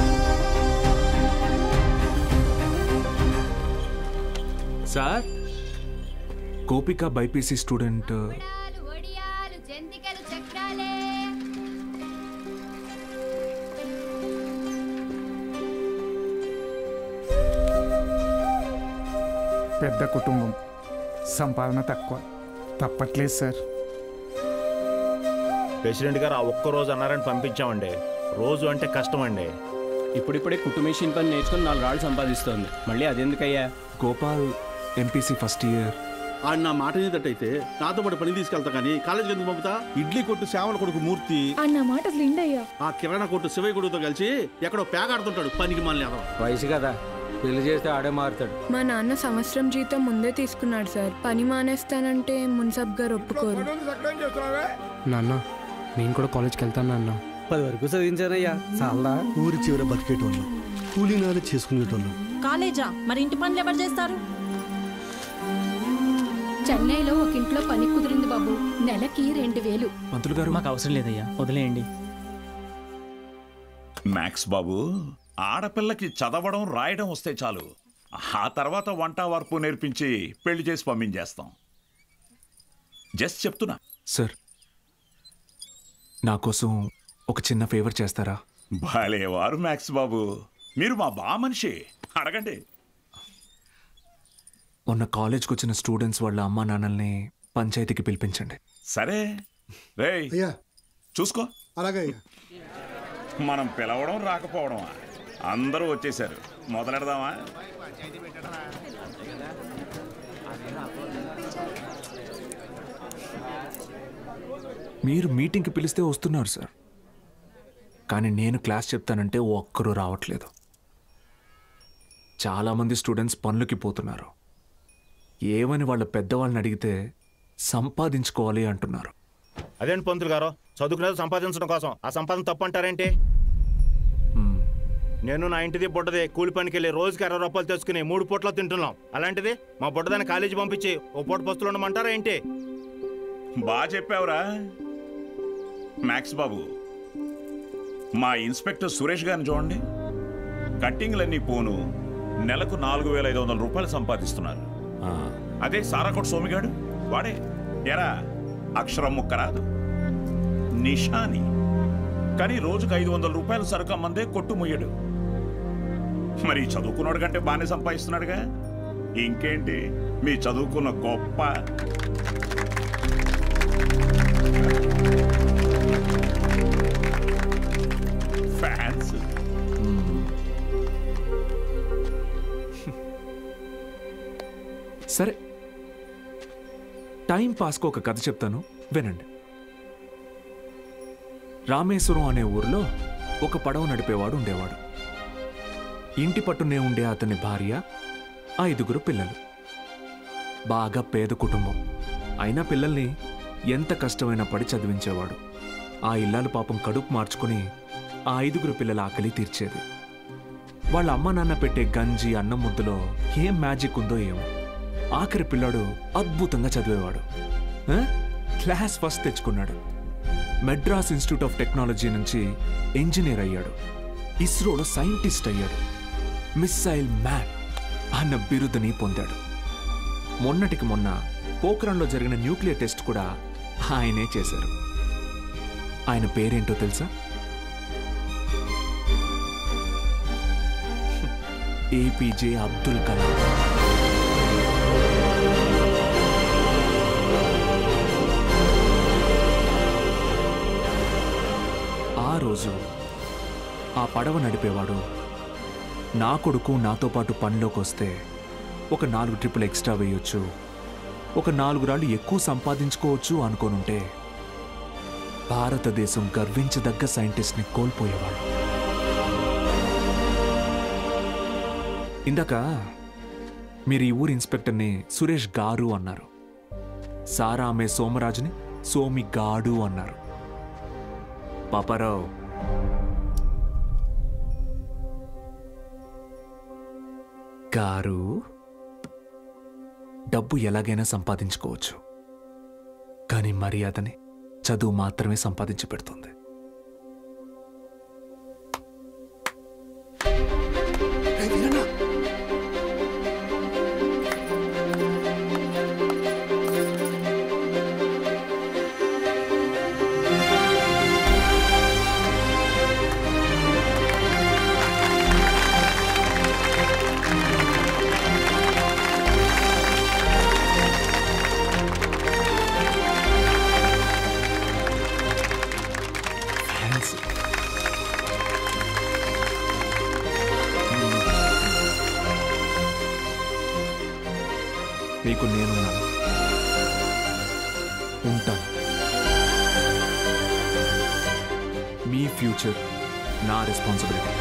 Sir, Gopika BiPC student పెద్ద కుటుంబం, సంపాదన తక్కువ. తప్పట్లేదు సార్. ప్రెసిడెంట్ గారు ఆ ఒక్క రోజు అన్నారని పంపించామండి. రోజు అంటే కష్టం అండి. ఇప్పుడిప్పుడే కుట్టు మెషిన్ పని నేర్చుకుని 4 రాళ్ళు సంపాదిస్తోంది. మళ్ళీ అదెందుకయ్యా? Gopal MPC first year. ఆడు నా మాట నీదట్టయితే నాతో పాటు పని తీసుకెళ్తా కానీ కాలేజీకి ఎందుకు పంపుతా? ఇడ్లీ కొట్టు సేవల కొడుకు మూర్తి అన్న మాట లిండయ్యా ఆ కిరాణా కొట్టు శివయ్య కొడుకుతో కలిసి ఎక్కడో పేకాడుతుంటాడు. పనికి మళ్ళీ వయసు కదా, పెళ్లి చేస్తే ఆడే మారుతాడు. మా నాన్న సంవత్సరం జీతం ముందే తీసుకున్నాడు సార్. పని మానేస్తానంటే మున్సబ్ గారు ఒప్పుకోరు. నాన్న, నేను కూడా కాలేజ్కి వెళ్తాను నాన్న. 10 వరకు చదివించానయ్యా. చాలా ఊరి చివర బతికేటోళ్ళం, కూలీనాలు చేసుకునేటోళ్ళం. కాలేజా? మరి ఇంటి పనులు ఎవరు చేస్తారు? చెన్నైలో ఒక ఇంట్లో పని కుదిరింది బాబు. నెలకి 2000. మంత్రులు గారు, మాకు అవసరం లేదయ్యా, వదిలేయండి. మ్యాక్స్ బాబు, ఆడపిల్లకి చదవడం రాయడం వస్తే చాలు, ఆ తర్వాత వంట వార్పు నేర్పించి పెళ్లి చేసి పంపించేస్తాం. జస్ట్ చెప్తున్నా. సార్, నా కోసం ఒక చిన్న ఫేవర్ చేస్తారా? భలేవారు మ్యాక్స్ బాబు, మీరు మా బా మనిషి, అడగండి. మొన్న కాలేజ్కి వచ్చిన స్టూడెంట్స్ వాళ్ళ అమ్మా నాన్నల్ని పంచాయతీకి పిలిపించండి. సరే రేయ్, చూసుకో. అలాగే. మనం పిలవడం రాకపోవడమా, అందరూ వచ్చేసారు. మొదలెడదామా? మీరు మీటింగ్కి పిలిస్తే వస్తున్నారు సార్, కానీ నేను క్లాస్ చెప్తానంటే ఒక్కరూ రావట్లేదు. చాలామంది స్టూడెంట్స్ పనులకి పోతున్నారు. ఏమని వాళ్ళ పెద్దవాళ్ళని అడిగితే సంపాదించుకోవాలి అంటున్నారు. అదేంటి పంతులు గారు, చదువుకునేది సంపాదించడం కోసం, ఆ సంపాదన తప్పు అంటారేంటి? నేను నా ఇంటిది బుడ్డది కూలి పనికి వెళ్ళి రోజుకి 60 రూపాయలు తెచ్చుకుని 3 పూటలో తింటున్నాం. అలాంటిది మా బుడ్డదాన్ని కాలేజీ పంపించి ఓ పూట పస్తులు ఉండమంటారా ఏంటి? బాగా చెప్పావురా మ్యాక్స్ బాబు. మా ఇన్స్పెక్టర్ సురేష్ గారిని చూడండి, కట్టింగ్లన్నీ పోను నెలకు 4,500 రూపాయలు సంపాదిస్తున్నారు. అదే సారాకోట సోమిగాడు, వాడే ఎరా అక్షరం ముక్క రాదు, నిషాని, కానీ రోజుకు 500 రూపాయలు సరుకు అమ్మందే కొట్టు ముయ్యడు. మరి చదువుకున్నాడు కంటే బాగానే సంపాదిస్తున్నాడుగా. ఇంకేంటి మీ చదువుకున్న గొప్ప. ఫ్యాన్స్. సరే, టైం పాస్కు ఒక కథ చెప్తాను, వినండి. రామేశ్వరం అనే ఊర్లో ఒక పడవ నడిపేవాడు ఉండేవాడు. ఇంటి పట్టునే ఉండే అతని భార్య, 5 పిల్లలు. బాగా పేద కుటుంబం అయినా పిల్లల్ని ఎంత కష్టమైనా పడి చదివించేవాడు. ఆ ఇల్లాలు పాపం కడుపు మార్చుకుని ఆ 5 పిల్లల ఆకలి తీర్చేది. వాళ్ళ అమ్మ నాన్న పెట్టే గంజి అన్నం ముద్దలో ఏం మ్యాజిక్ ఉందో ఏమో, ఆఖరి పిల్లాడు అద్భుతంగా చదివేవాడు. క్లాస్ ఫస్ట్ తెచ్చుకున్నాడు. మెడ్రాస్ ఇన్స్టిట్యూట్ ఆఫ్ టెక్నాలజీ నుంచి ఇంజనీర్ అయ్యాడు. ఇస్రోలో సైంటిస్ట్ అయ్యాడు. మిస్సైల్ మ్యాన్ అన్న బిరుదుని పొందాడు. మొన్నటికి మొన్న పోఖ్రాన్లో జరిగిన న్యూక్లియర్ టెస్ట్ కూడా ఆయనే చేశారు. ఆయన పేరేంటో తెలుసా? ఏపీజే అబ్దుల్ కలాం. ఆ రోజు ఆ పడవ నడిపేవాడు, నా కొడుకు నాతో పాటు పనిలోకి వస్తే ఒక 4 ట్రిప్పులు ఎక్స్ట్రా వేయొచ్చు, ఒక 4 రాళ్ళు ఎక్కువ సంపాదించుకోవచ్చు అనుకోనుంటే భారతదేశం గర్వించదగ్గ సైంటిస్ట్ని కోల్పోయేవాడు. ఇందాక మీరు ఈ ఊరి ఇన్స్పెక్టర్ని సురేష్ గారు అన్నారు. సారా ఆమె సోమరాజుని సోమి గాడు అన్నారు. పాపారావు, గారు, డబ్బు ఎలాగైనా సంపాదించుకోవచ్చు, కానీ మర్యాదని చదువు మాత్రమే సంపాదించి పెడుతుంది. మీకు నేనున్నాను, ఉంటాను. మీ ఫ్యూచర్ నా రెస్పాన్సిబిలిటీ.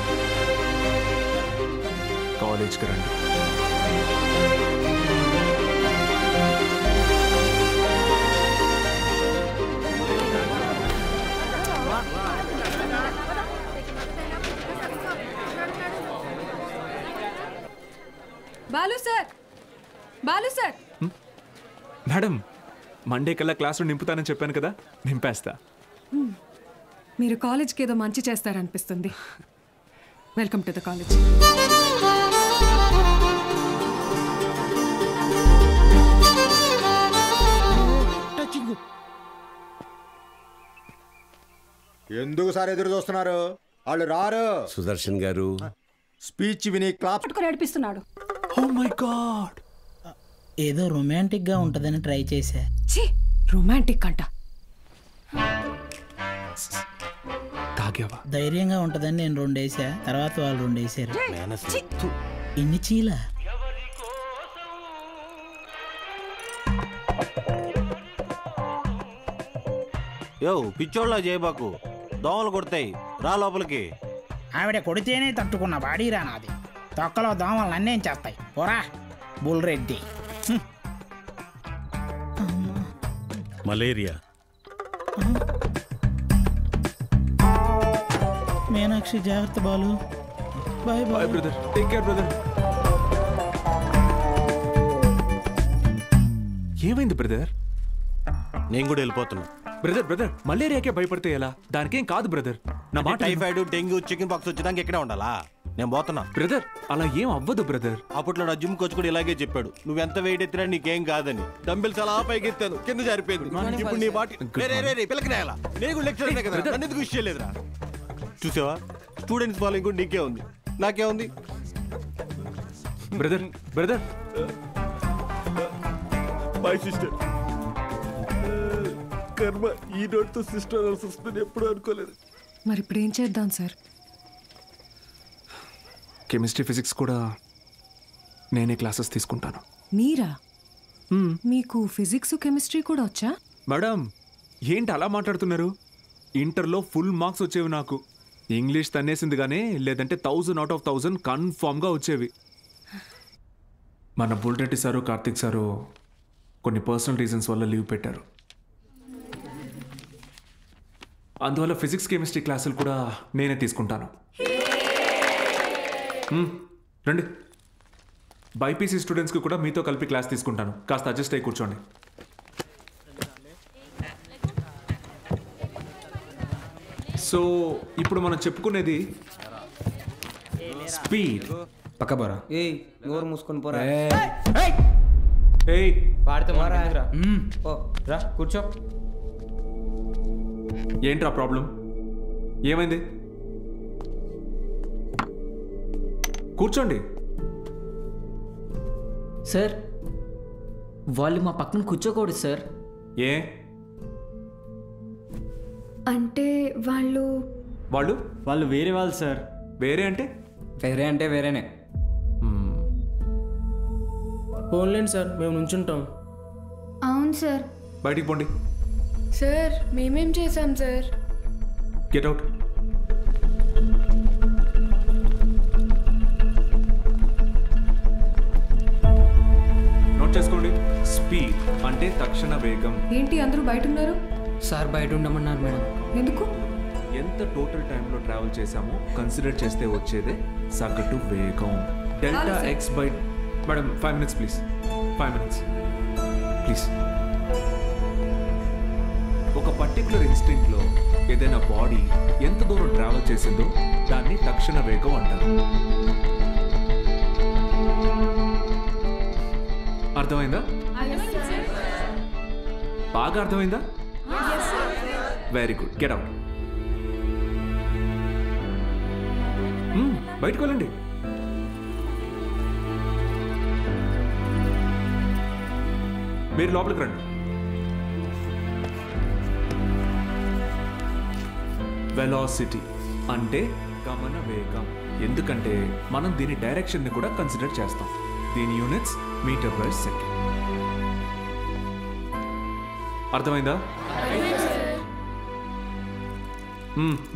కాలేజ్కి రండి. Balu sir, Balu sir. Madam, Monday కల్లా క్లాసులో నింపుతానని చెప్పాను కదా, నింపేస్తా. మీరు కాలేజ్కి ఏదో మంచి చేస్తారనిపిస్తుంది. Welcome to the college. ఎందుకు సార్ ఎదురు చూస్తున్నారు? వాళ్ళు రారు. సుదర్శన్ గారు స్పీచ్ విని క్లాప్ పట్టుకొని నడిపిస్తున్నాడు. ఓ మై గాడ్, ఏదో రొమాంటిక్ గా ఉంటదని ట్రై చేశా. రొమాంటిక్ అంట. తాగావా? ధైర్యంగా ఉంటదని నేను 2 వేసా, తర్వాత వాళ్ళు 2 వేసారు. ఎన్ని చీల? యో పిచ్చోళ్ళ చేయబాకు, దోమలు కొడతాయి, రా లోపలికి. ఆవిడ కొడితేనే తట్టుకున్న బాడీరా నాది. తొక్కలో దోమలు నన్నేం చేస్తాయి? పోరా బుల్రెడ్డి. మలేరియా. మీనాక్షి జాగ్రత్త Balu. Bye bye brother, take care brother. ఏమైంది బ్రదర్? నేను కూడా వెళ్ళిపోతున్నా. బ్రదర్ బ్రదర్, మలేరియాకే భయపడితే ఎలా? దానికేం కాదు బ్రదర్. నా మాట టైఫాయిడ్, డెంగ్యూ, చికెన్ పాక్స్ వచ్చేదానికి ఇక్కడే ఉండాలా? నేను పోతున్నా బ్రదర్. అలా ఏం అవ్వదు బ్రదర్. అప్పట్లో నా జిమ్ కోచ్ కూడా ఇలాగే చెప్పాడు, నువ్వెంత వెయిట్ ఎత్తినా నీకేం కాదని. డంబిల్స్ అలా పైకి ఎత్తాను, కింద జారిపోయింది. ఇప్పుడు నీ బాటి పిల్లకనేలా? నేను కూడా లెక్చర్ కదా, నన్ను ఎందుకు విషయం లేదురా? చూసావా, స్టూడెంట్స్ ఫాలోయింగ్ కూడా నీకే ఉంది, నాకే ఉంది. Brother brother, my sister. కర్మ, ఈ నోట్తో సిస్టర్ వస్తుంది ఎప్పుడు అనుకోలేదు. మరి ఇప్పుడు ఏం చేద్దాం సార్? కెమిస్ట్రీ ఫిజిక్స్ కూడా నేనే క్లాసెస్ తీసుకుంటాను. మీరా? మీకు ఫిజిక్స్ కెమిస్ట్రీ కూడా వచ్చా? మేడం ఏంటి అలా మాట్లాడుతున్నారు? ఇంటర్లో ఫుల్ మార్క్స్ వచ్చేవి నాకు. ఇంగ్లీష్ తన్నేసింది కానీ, లేదంటే 1000 out of 1000 కన్ఫామ్గా వచ్చేవి. మన బుల్రెడ్డి సారు, కార్తిక్ సారు కొన్ని పర్సనల్ రీజన్స్ వల్ల లీవ్ పెట్టారు. అందువల్ల ఫిజిక్స్ కెమిస్ట్రీ క్లాసులు కూడా నేనే తీసుకుంటాను. రండి, బైపీసీ స్టూడెంట్స్కి కూడా మీతో కలిపి క్లాస్ తీసుకుంటాను. కాస్త అడ్జస్ట్ అయ్యి కూర్చోండి. సో ఇప్పుడు మనం చెప్పుకునేది స్పీడ్. పక్క పోరా. ఏయ్ నోరు మూసుకొని పోరా. ఏయ్ పాడితే మారా. ఓ రా కూర్చో. ఏంట్రా ప్రాబ్లం? ఏమైంది? కూర్చోండి. సార్ వాళ్ళు మా పక్కన కూర్చోకూడదు సార్. ఏ అంటే వాళ్ళు వాళ్ళు వాళ్ళు వేరే వాళ్ళు సార్. వేరే అంటే? వేరే అంటే వేరేనే. ఫోన్లేండి సార్, మేము నుంచుంటాం. అవును సార్. బయటికి పోండి. సార్ మేమేం చేశాం సార్? Get out. నోట్ చేసుకోండి. స్పీడ్ అంటే తక్షణ వేగం. ఏంటి అందరూ బయట ఉన్నారు? సార్ బయట ఉండమన్నారు మేడం. ఎందుకు? ఎంత టోటల్ టైంలో ట్రావెల్ చేశామో కన్సిడర్ చేస్తే వచ్చేదే సగటు వేగం. Delta X by. Madam 5 minutes please. 5 minutes please. ఒక పర్టికులర్ ఇన్స్టింక్ట్లో ఏదైనా బాడీ ఎంత దూరం ట్రావెల్ చేసిందో దాన్ని తక్షణ వేగం అంటారు. అర్థమైందా? బాగా అర్థమైందా? Very good. Get out. బయటకు వెళ్ళండి. మీరు లోపలికి రండి. వెలాసిటీ అంటే గమన వేగం. ఎందుకంటే మనం దీని డైరెక్షన్ని కూడా కన్సిడర్ చేస్తాం. దీని యూనిట్స్ మీటర్ పర్ సెకండ్. అర్థమైందా?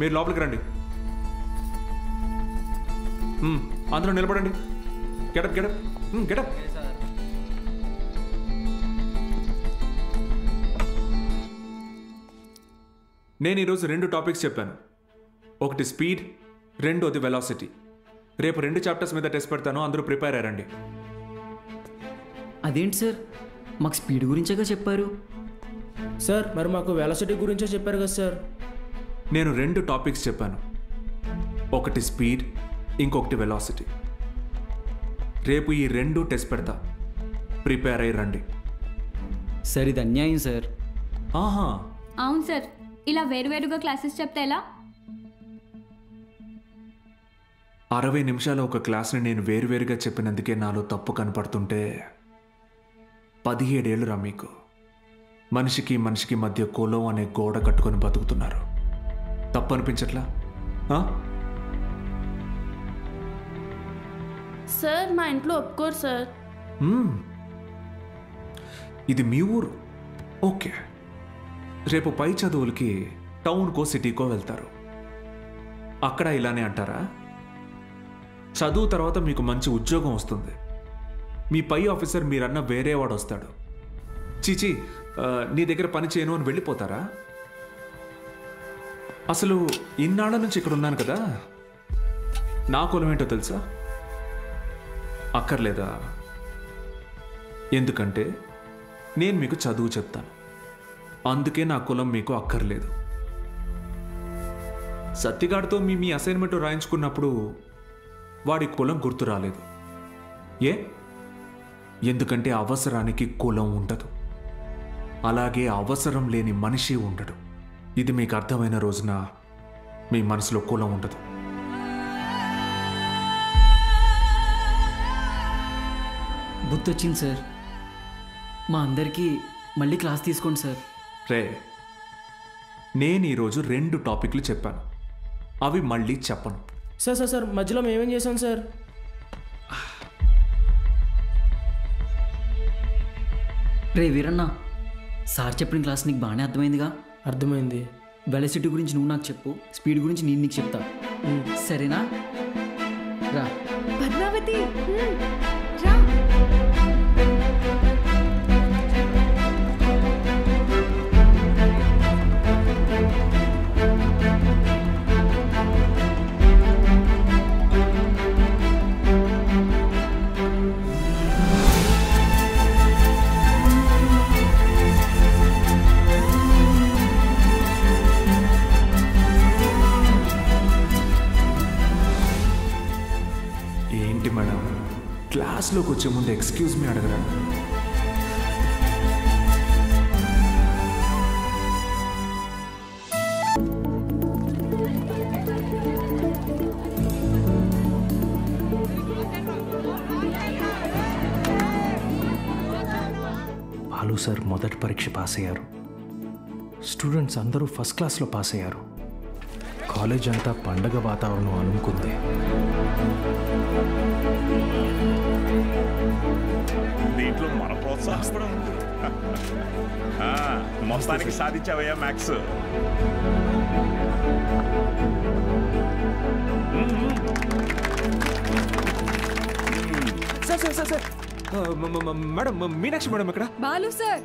మీరు లోపలికి రండి. అందరూ నిలబడండి. Get up get up get up. నేను ఈరోజు 2 టాపిక్స్ చెప్పాను. ఒకటి స్పీడ్, రెండోది వెలాసిటీ. రేపు 2 చాప్టర్స్ మీద టెస్ట్ పెడతాను, అందరూ ప్రిపేర్ అయ్యారండి. అదేంటి సార్, మాకు స్పీడ్ గురించేగా చెప్పారు. సార్ మరి మాకు వెలాసిటీ గురించే చెప్పారు కదా సార్. నేను 2 టాపిక్స్ చెప్పాను. ఒకటి స్పీడ్, ఇంకొకటి వెలాసిటీ. రేపు ఈ 2 టెస్ట్ పెడతా. ప్రిపేర్ అయ్యి రండి. సార్ ఇది అన్యాయం సార్. ఆహా, అవును సార్, ఇలా వేరువేరుగా క్లాసెస్ చెప్తే ఎలా? 60 నిమిషాల ఒక క్లాస్ని నేను వేరువేరుగా చెప్పినందుకే నాలో తప్పు కనపడుతుంటే 17 ఏళ్ళు రా మీకు. మనిషికి మనిషికి మధ్య కులం అనే గోడ కట్టుకొని బతుకుతున్నారు. తప్పు అనిపించట్లా? సార్ మా ఇంట్లో ఒప్పుకోరు సార్. ఇది మీ ఊరు, ఓకే. రేపు పై చదువులకి టౌన్కో సిటీకో వెళ్తారు. అక్కడ ఇలానే అంటారా? చదువు తర్వాత మీకు మంచి ఉద్యోగం వస్తుంది. మీ పై ఆఫీసర్ మీరన్న వేరేవాడు వస్తాడు. చీచి నీ దగ్గర పని చేయను అని వెళ్ళిపోతారా? అసలు ఇన్నాళ్ళ నుంచి ఇక్కడ ఉన్నాను కదా, నా కులం ఏంటో తెలుసా? అక్కర్లేదా? ఎందుకంటే నేను మీకు చదువు చెప్తాను, అందుకే నా కులం మీకు అక్కర్లేదు. సత్తిగాడితో మీ అసైన్మెంట్ రాయించుకున్నప్పుడు వాడి కులం గుర్తు రాలేదు. ఎందుకంటే అవసరానికి కులం ఉండదు, అలాగే అవసరం లేని మనిషి ఉండడు. ఇది మీకు అర్థమైన రోజున మీ మనసులో కులం ఉండదు. గుర్తొచ్చింది సార్, మా అందరికీ మళ్ళీ క్లాస్ తీసుకోండి సార్. రే, నేను ఈరోజు 2 టాపిక్లు చెప్పాను, అవి మళ్ళీ చెప్పను. సార్ సార్ సార్ మధ్యలో మేమేం చేసాం సార్? రే వీరన్న, సార్ చెప్పిన క్లాస్ నీకు బాగానే అర్థమైందిగా? అర్థమైంది. వెలాసిటీ గురించి నువ్వు నాకు చెప్పు, స్పీడ్ గురించి నేను నీకు చెప్తా, సరేనా? రా పద్మావతి, రా. ఏంటి మేడం, క్లాస్లోకి వచ్చే ముందు ఎక్స్క్యూజ్ మీ అడగరా? బాలు సార్ మొదటి పరీక్ష పాస్ అయ్యారు. స్టూడెంట్స్ అందరూ ఫస్ట్ క్లాస్లో పాస్ అయ్యారు. కాలేజ్ అంతా పండగ వాతావరణం అనుకుంది. దీంట్లో మన ప్రోత్సాహం కూడా ఉంది. మొత్తానికి సాధించావయ్యా maths. Sir sir sir sir madam, Meenakshi madam ఎక్కడ? బాలు సార్.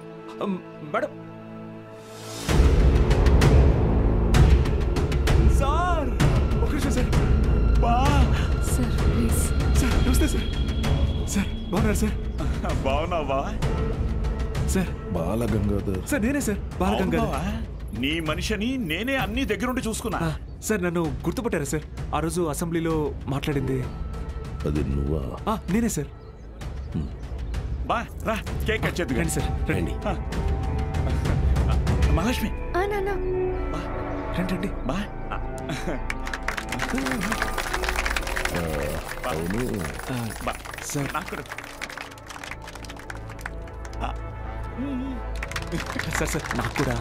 మేడం సార్, ఒక నిమిషం sir. Sir please. Sir namaste sir. Sir బాగున్నారు సార్? బాగున్నావా సార్? బాలగంగాధర్ సార్ నేనే సార్, బాలగంగాధర్. నీ మనిషిని నేనే అన్ని దగ్గరుండి చూసుకున్నా. సార్ నన్ను గుర్తుపట్టారా సార్? ఆ రోజు అసెంబ్లీలో మాట్లాడింది అది నువ్వా? నేనే సార్. బా రా, కేక్ కట్ చేద్దు. రండి సార్, రండి. మహాలక్ష్మి రండి రండి. బా అవును సార్, నాకు సార్ సార్ నాకు కూడా.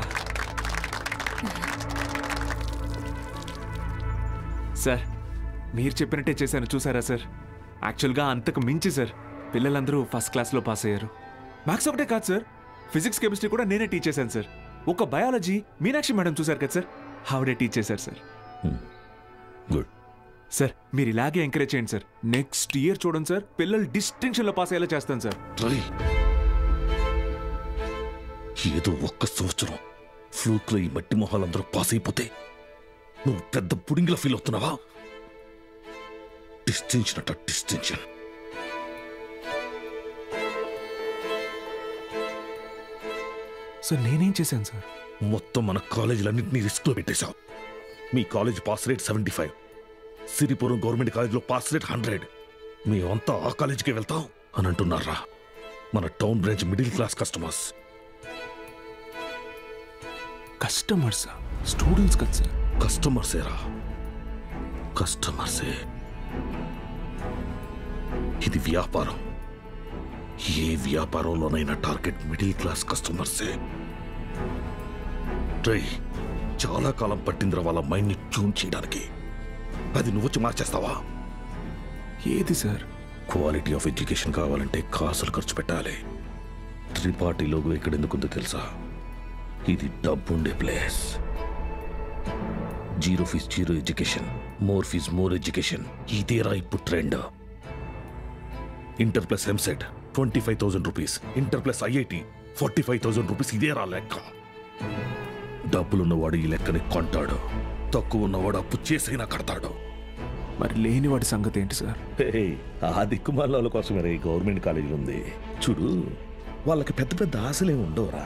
సార్ మీరు చెప్పినట్టే చేశాను, చూసారా సార్? యాక్చువల్గా అంతకు మించి సార్, పిల్లలందరూ ఫస్ట్ క్లాస్లో పాస్ అయ్యారు. మ్యాథ్స్ ఒకటే కాదు సార్, ఫిజిక్స్ కెమిస్ట్రీ కూడా నేనే టీచ్ చేశాను సార్. ఒక బయాలజీ మీనాక్షి మేడం చూసారు కదా సార్, ఆవిడే టీచ్ చేశారు సార్. గుడ్ సార్, మీరు ఇలాగే ఎంకరేజ్ చేయండి సార్. నెక్స్ట్ ఇయర్ చూడండి సార్, పిల్లలు డిస్టింక్షన్లో పాస్ అయ్యేలా చేస్తాను సార్. ఏదో ఒక్క సంవత్సరం ఫ్లూక్లో ఈ మట్టి మొహాలందరూ పాస్ అయిపోతే నువ్వు పెద్ద పుడింగిలా ఫీల్ అవుతున్నావా? డిస్టింక్షన్ అట డిస్టింక్షన్. సార్ నేనేం చేశాను సార్? మొత్తం మన కాలేజీలన్నింటినీ రిస్క్లో పెట్టేశావు. మీ college pass rate 75, Siripuram government కాలేజ్లో పాస్ రేట్ 100. మేమంతా ఆ కాలేజీకి వెళ్తాం అని అంటున్నారా? మన town branch middle class customers. కస్టమర్సా? స్టూడెంట్స్ కదా సార్. కస్టమర్సేరా, కస్టమర్సే. ఇది వ్యాపారం. ఏ వ్యాపారంలోనైనా టార్గెట్ మిడిల్ క్లాస్ కస్టమర్సే. ట్రై చాలా కాలం పట్టిందిరా వాళ్ళ మైండ్ని ట్యూన్ చేయడానికి. అది నువ్వు వచ్చి మార్చేస్తావా? ఏది సార్? క్వాలిటీ ఆఫ్ ఎడ్యుకేషన్ కావాలంటే కాసులు ఖర్చు పెట్టాలి. త్రిపాఠి లోగో ఇక్కడ ఎందుకుందో తెలుసా? ఇది డబ్బుండే place. Zero fees zero education, more fees more education. ఇదేరా ఇప్పుడు trend. Inter plus EAMCET 25,000 rupees, inter plus IIT 45,000 rupees. ఇదేరా లెక్క. డబ్బులున్నవాడు ఈ లెక్కని కొంటాడు, తక్కువ ఉన్నవాడు అప్పు చేసైనా కడతాడు. మరి లేనివాడి సంగతి ఏంటి సార్? ఆ దిక్కుమాల కోసమే గవర్నమెంట్ కాలేజీలు ఉంది చూడు. వాళ్ళకి పెద్ద పెద్ద ఆశలేమి ఉండవురా.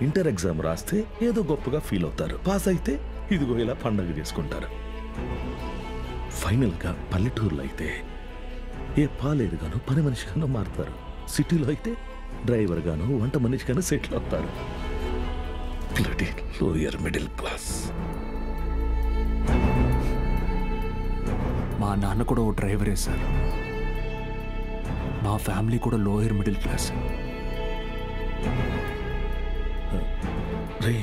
ఇంటర్ ఎగ్జామ్ రాస్తే ఏదో గొప్పగా ఫీల్ అవుతారు, పాస్ అయితే ఇదిగో ఇలా పండగ చేసుకుంటారు. ఫైనల్గా పల్లెటూరులో అయితే ఏ పాలేరుగానో పని మనిషిగానో మారుతారు. సిటీలో అయితే డ్రైవర్ గానో వంట మనిషిగానో సెటిల్ అవుతారు. Lower middle class. మా నాన్న కూడా ఓ డ్రైవరే సార్. మా ఫ్యామిలీ కూడా lower middle class. Ray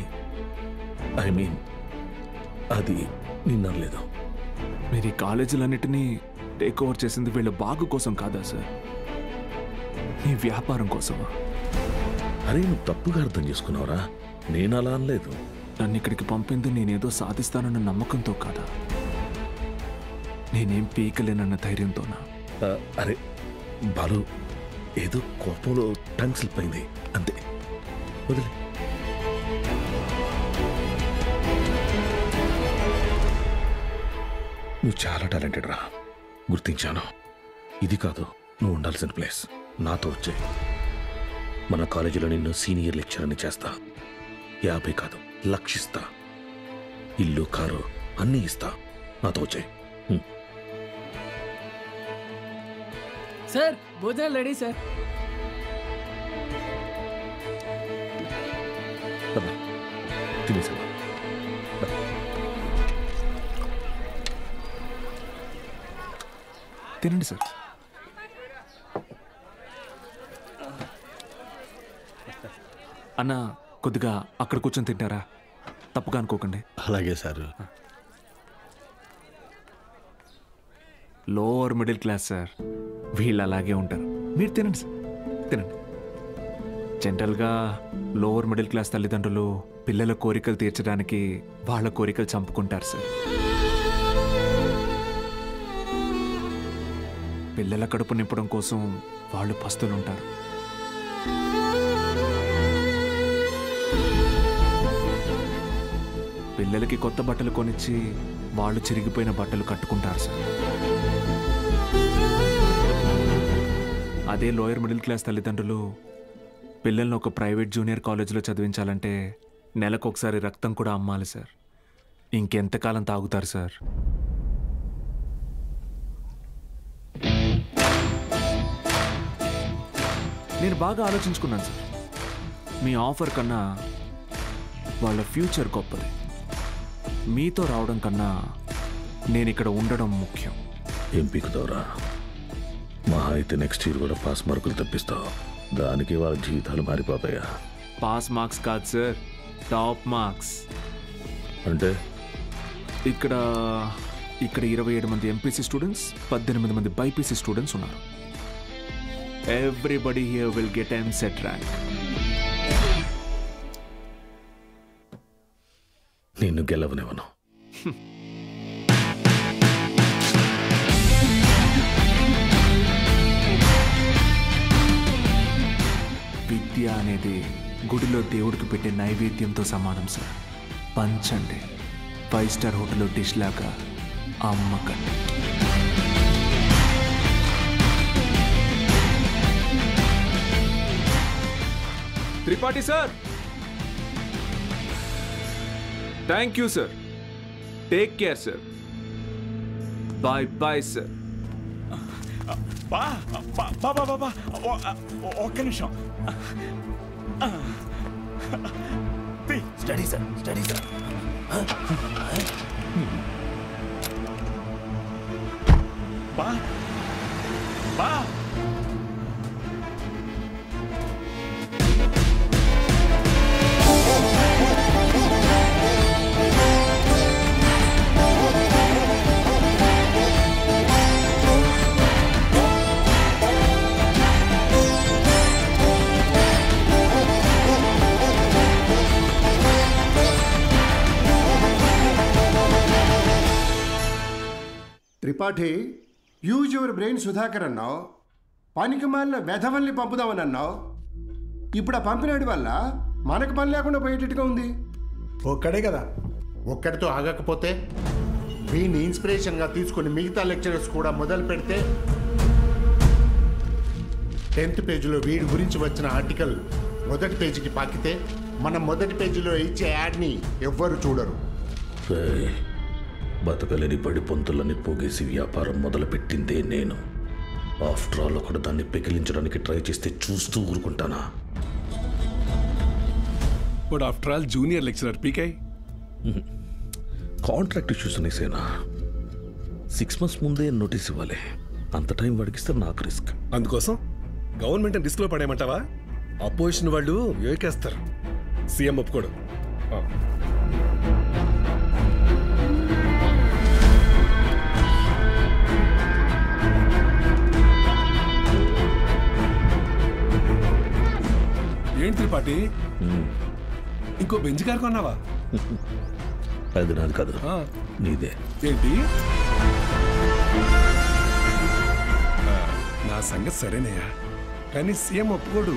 I mean అది నిన్నలేదు. మీరు ఈ కాలేజీలన్నిటినీ టేక్ ఓవర్ చేసింది వీళ్ళ బాగు కోసం కాదా సార్? మీ వ్యాపారం కోసమా? అరే నువ్వు తప్పుగా అర్థం చేసుకున్నావురా. నేను అలా అనలేదు. నన్ను ఇక్కడికి పంపింది నేనేదో సాధిస్తానన్న నమ్మకంతో కాదా, నేనేం పీకలేనన్న ధైర్యంతోనా? అరే బాలు, ఏదో కోపంలో టంగ్ స్లిప్ అయింది అంతే, వదిలే. నువ్వు చాలా టాలెంటెడ్ రా, గుర్తించాను. ఇది కాదు నువ్వు ఉండాల్సిన ప్లేస్. నాతో వచ్చే మన కాలేజీలో నిన్ను సీనియర్ లెక్చరర్ని చేస్తా. 50 కాదు, లక్షిస్తా. ఇల్లు కారు అన్నీ ఇస్తా. నాతో వచ్చే. సార్ భోజనాలు రెడీ సార్. తినేసా? తినండి సార్. అన్న కొద్దిగా అక్కడ కూర్చొని తింటారా? తప్పుగా అనుకోకండి. అలాగే sir. Lower middle class sir, వీళ్ళు అలాగే ఉంటారు. మీరు తినండి సార్, తినండి. జనరల్గా లోవర్ మిడిల్ క్లాస్ తల్లిదండ్రులు పిల్లల కోరికలు తీర్చడానికి వాళ్ళ కోరికలు చంపుకుంటారు సార్. పిల్లల కడుపు నింపడం కోసం వాళ్ళు పస్తులు ఉంటారు. పిల్లలకి కొత్త బట్టలు కొనిచ్చి వాళ్ళు చిరిగిపోయిన బట్టలు కట్టుకుంటారు సార్. అదే లోయర్ మిడిల్ క్లాస్ తల్లిదండ్రులు పిల్లల్ని ఒక ప్రైవేట్ జూనియర్ కాలేజీలో చదివించాలంటే నెలకు ఒకసారి రక్తం కూడా అమ్మాలి సార్. ఇంకెంతకాలం తాగుతారు సార్? నేను బాగా ఆలోచించుకున్నాను సార్. మీ ఆఫర్ కన్నా వాళ్ళ ఫ్యూచర్ గొప్పది. మీతో రావడం కన్నా నేను ఇక్కడ ఉండడం ముఖ్యం. ఏం పీకుతావురా? మహా అయితే నెక్స్ట్ ఇయర్ కూడా పాస్ మార్కులు తప్పిస్తావు. దానికి వాళ్ళ జీవితాలు మారిపోతాయా? పాస్ మార్క్స్ కాదు సార్, టాప్ మార్క్స్. అంటే ఇక్కడ 27 మంది ఎంపీసీ స్టూడెంట్స్, 18 మంది బైపీసీ స్టూడెంట్స్ ఉన్నారు. Everybody here will get EAMCET rank. నిన్ను గెలవనివ్వను. విద్య అనేది గుడిలో దేవుడికి పెట్టే నైవేద్యంతో సమానం సార్. పంచండి, 5 స్టార్ హోటల్లో డిష్ లాగా అమ్మకండి. Tripathi sir, thank you sir. Take care sir. Bye bye sir. బా బా బా బా బా ఒక్క నిమిషం. Study sir, study sir. బా బా Tripathi, use your brain Sudhakar అన్నావు. పనికి మాలిన వెధవల్ని పంపుదామని అన్నావు. ఇప్పుడు ఆ పంపినాడి వల్ల మనకు పని లేకుండా పోయేటట్టుగా ఉంది. ఒక్కడే కదా, ఒక్కడితో ఆగకపోతే వీడిని ఇన్స్పిరేషన్గా తీసుకుని మిగతా లెక్చరర్స్ కూడా మొదలు పెడితే 10th పేజీలో వీడి గురించి వచ్చిన ఆర్టికల్ మొదటి పేజీకి పాకితే మనం మొదటి పేజీలో ఇచ్చే యాడ్ని ఎవ్వరు చూడరు. బతకలేని పడి పొంతులని పోగేసి వ్యాపారం మొదలుపెట్టిందే నేను. ఆఫ్టర్ ఆల్ ఒకడు దాన్ని పెకిలించడానికి ట్రై చేస్తే చూస్తూ ఊరుకుంటానా? But after all junior lecturer పీకే. కాంట్రాక్ట్ ఇష్యూస్ అనేసేనా 6 months ముందే నోటీస్ ఇవ్వాలి. అంత టైం వాడికిస్తే నాకు రిస్క్. అందుకోసం గవర్నమెంట్ రిస్క్లో పడేయమంటావా? అపోజిషన్ వాళ్ళు యోకేస్తారు, సీఎం ఒప్పుకోడు. ఏంటి త్రిపాఠి, ఇంకో బెంచ్ కారు కొన్నావా? అది నాది కాదు, నీదే. ఏంటి? నా సంగతి సరేనయ్యా, కానీ సీఎం ఒప్పుకోడు.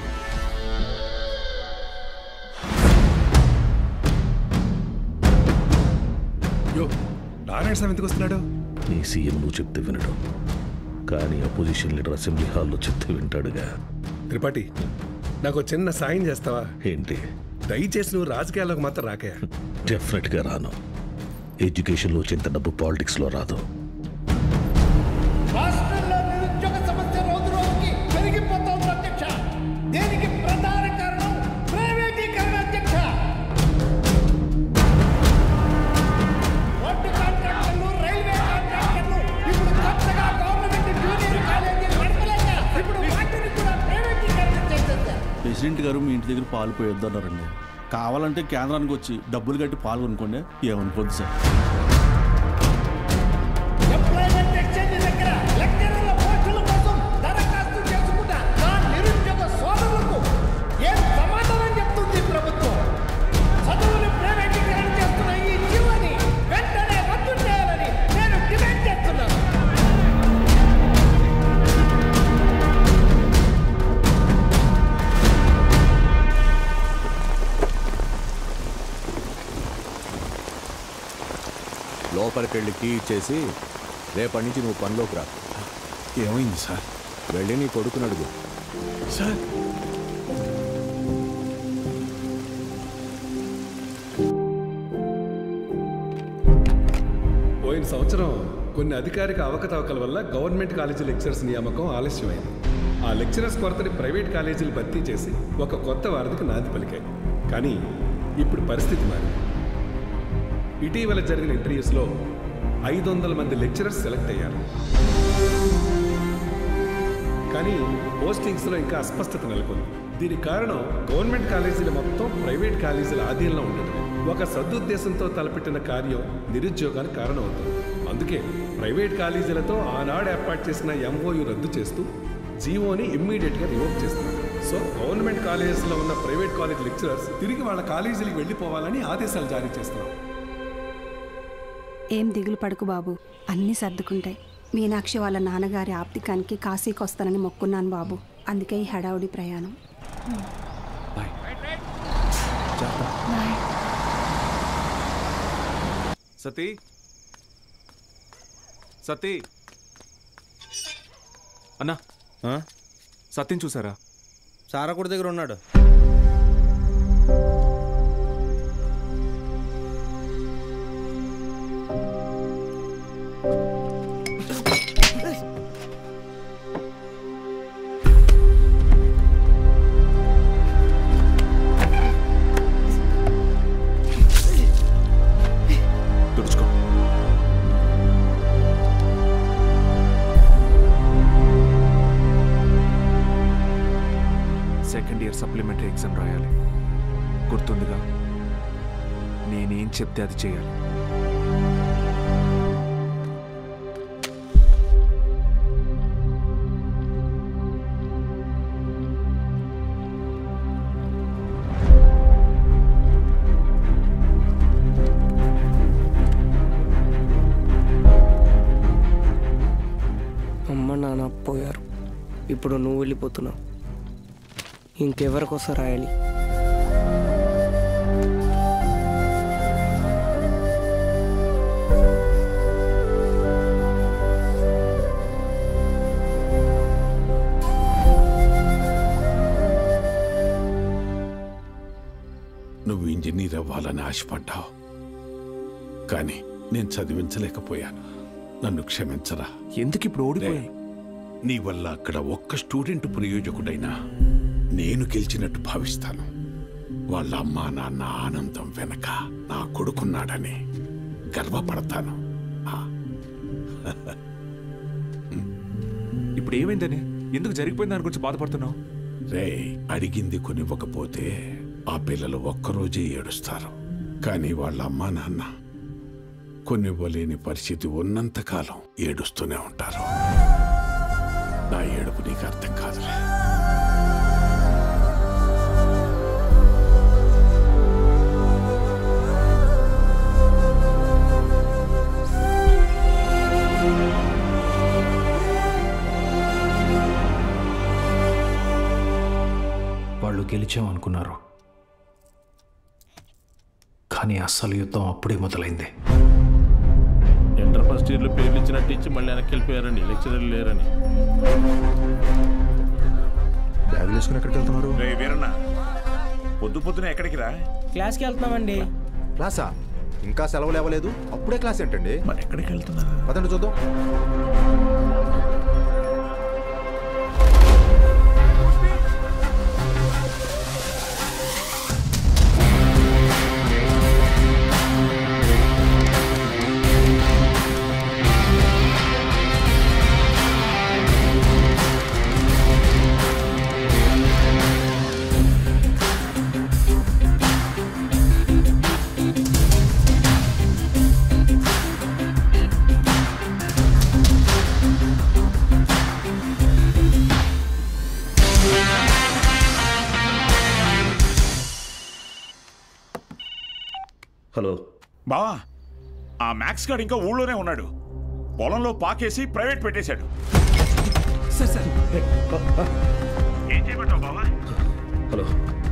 యో, నారాయణ స్వామి ఎందుకు వస్తున్నాడు? నీ సీఎం నువ్వు చెప్తే వినడు, కానీ అపోజిషన్ లీడర్ అసెంబ్లీ హాల్లో చెప్తే వింటాడుగా. త్రిపాఠి, నాకు చిన్న సాయం చేస్తావా? ఏంటి? దయచేసి నువ్వు రాజకీయాల్లోకి మాత్రం రాకయా. డెఫినెట్గా రాను. ఎడ్యుకేషన్లో వచ్చేంత డబ్బు పాలిటిక్స్లో రాదు. రాష్ట్రంలో నిరుద్యోగ సమస్య రోజు రోజుకి పెరిగిపోతోంది అధ్యక్ష. దీనికి ప్రధాన కారణం ప్రైవేటీకరణ అధ్యక్ష. రోడ్డు కాంట్రాక్టర్లు, రైల్వే కాంట్రాక్టర్లు ఇప్పుడు కొత్తగా గవర్నమెంట్ జూనియర్ కాలేజీలు నడపలేక ఇప్పుడు వాటిని కూడా ప్రైవేటీకరణ చేసేస్తారు. ప్రెసిడెంట్ గారు మీ ఇంటి దగ్గర పాలు పోయొద్దన్నారండి. కావాలంటే కేంద్రానికి వచ్చి డబ్బులు కట్టి పాలు కొనుక్కోండి, ఏమనుకోద్దు సార్. ఎంప్లాయ్మెంట్ ఎక్స్చేంజ్ దగ్గర లెక్చరర్ల పోస్టుల కోసం దరఖాస్తు చేసుకుంటా నా నిరుద్యోగ సోదరులకు ఏం సమాధానం చెప్తుంది ప్రభుత్వం? చదువులు ప్రైవేటీకరణ చేస్తున్న ఈ జీవోని వెంటనే రద్దు చేయాలని నేను డిమాండ్ చేస్తున్నాను. లోపలికి వెళ్ళి కీ ఇచ్చేసి రేపటి నుంచి నువ్వు పనిలోకి రా. ఏమైంది సార్? వెళ్ళి నీ కొడుకుని అడుగు. సార్, పోయిన సంవత్సరం కొన్ని అధికారిక అవకతవకల వల్ల గవర్నమెంట్ కాలేజీ లెక్చరర్స్ నియామకం ఆలస్యమైంది. ఆ లెక్చరర్స్ కొరతని ప్రైవేట్ కాలేజీలు భర్తీ చేసి ఒక కొత్త వారధికి నాంది పలికాయి. కానీ ఇప్పుడు పరిస్థితి మారింది. ఇటీవల జరిగిన ఇంటర్వ్యూస్లో 500 మంది లెక్చరర్స్ సెలెక్ట్ అయ్యారు. కానీ పోస్టింగ్స్లో ఇంకా అస్పష్టత నెలకొంది. దీనికి కారణం గవర్నమెంట్ కాలేజీలు మొత్తం ప్రైవేట్ కాలేజీల ఆధీనంలో ఉండటం. ఒక సదుద్దేశంతో తలపెట్టిన కార్యం నిరుద్యోగానికి కారణమవుతుంది. అందుకే ప్రైవేట్ కాలేజీలతో ఆనాడు ఏర్పాటు చేసిన ఎంఓయు రద్దు చేస్తూ జీవోని ఇమ్మీడియట్గా రివోక్ చేస్తున్నారు. సో గవర్నమెంట్ కాలేజెస్లో ఉన్న ప్రైవేట్ కాలేజ్ లెక్చరర్స్ తిరిగి వాళ్ళ కాలేజీలకు వెళ్ళిపోవాలని ఆదేశాలు జారీ చేస్తున్నారు. ఏం దిగులు పడుకు బాబు, అన్నీ సర్దుకుంటాయి. మీనాక్షి వాళ్ళ నాన్నగారి ఆప్తికానికి కాశీకి వస్తానని మొక్కున్నాను బాబు, అందుకే ఈ హడావుడి ప్రయాణం. సతీ, సతీ అన్నా, సత్యం చూసారా? సారకుడి దగ్గర ఉన్నాడు. సెకండ్ ఇయర్ సప్లిమెంటరీ ఎగ్జామ్ రాయాలి. గుర్తుందిగా, నేనేం చెప్తే అది చేయాలి. అమ్మ నాన్న పోయారు, ఇప్పుడు నువ్వు వెళ్ళిపోతున్నావు. ఇంకెవరికోసం రాయాలి? నువ్వు ఇంజనీర్ అవ్వాలని ఆశపడ్డావు, కానీ నేను చదివించలేకపోయాను. నన్ను క్షమించరా. ఎందుకు ఇప్పుడు ఓడిపోయాయి? నీ వల్ల అక్కడ ఒక్క స్టూడెంట్ ప్రయోజకుడైనా నేను గెలిచినట్టు భావిస్తాను. వాళ్ళ అమ్మా నాన్న ఆనందం వెనక నా కొడుకున్నాడని గర్వపడతాను. ఇప్పుడు ఏమైందని, ఎందుకు జరిగిపోయింది దాని గురించి బాధపడుతున్నావు? రే, అడిగింది కొనివ్వకపోతే ఆ పిల్లలు ఒక్కరోజే ఏడుస్తారు. కానీ వాళ్ళ అమ్మా నాన్న కొనివ్వలేని పరిస్థితి ఉన్నంతకాలం ఏడుస్తూనే ఉంటారు. నా ఏడుపు నీకు అర్థం కాదులే. వాళ్ళు గెలిచామనుకున్నారు, కానీ అస్సలు యుద్ధం అప్పుడే మొదలైంది. ఇంటర్ ఫస్ట్ ఇయర్లో పేర్లు ఇచ్చినట్టు ఇచ్చి మళ్ళీ వెనక్కి వెళ్ళిపోయారండి, లెక్చరర్లు లేరని. బ్యాగులు వేసుకుని ఎక్కడికి వెళ్తున్నారు? వీరన్న, పొద్దు పొద్దున ఎక్కడికి రా? క్లాస్కి వెళ్తున్నామండి. క్లాసా? ఇంకా సెలవులు ఇవ్వలేదు, అప్పుడే క్లాస్ ఏంటండి? మరి ఎక్కడికి వెళ్తున్నారు? పదండి చూద్దాం. హలో బావా, ఆ మ్యాక్స్ గార్డ్ ఇంకా ఊళ్ళోనే ఉన్నాడు. పొలంలో పాకేసి ప్రైవేట్ పెట్టేశాడు. ఏం చేయమంటావు బావా? హలో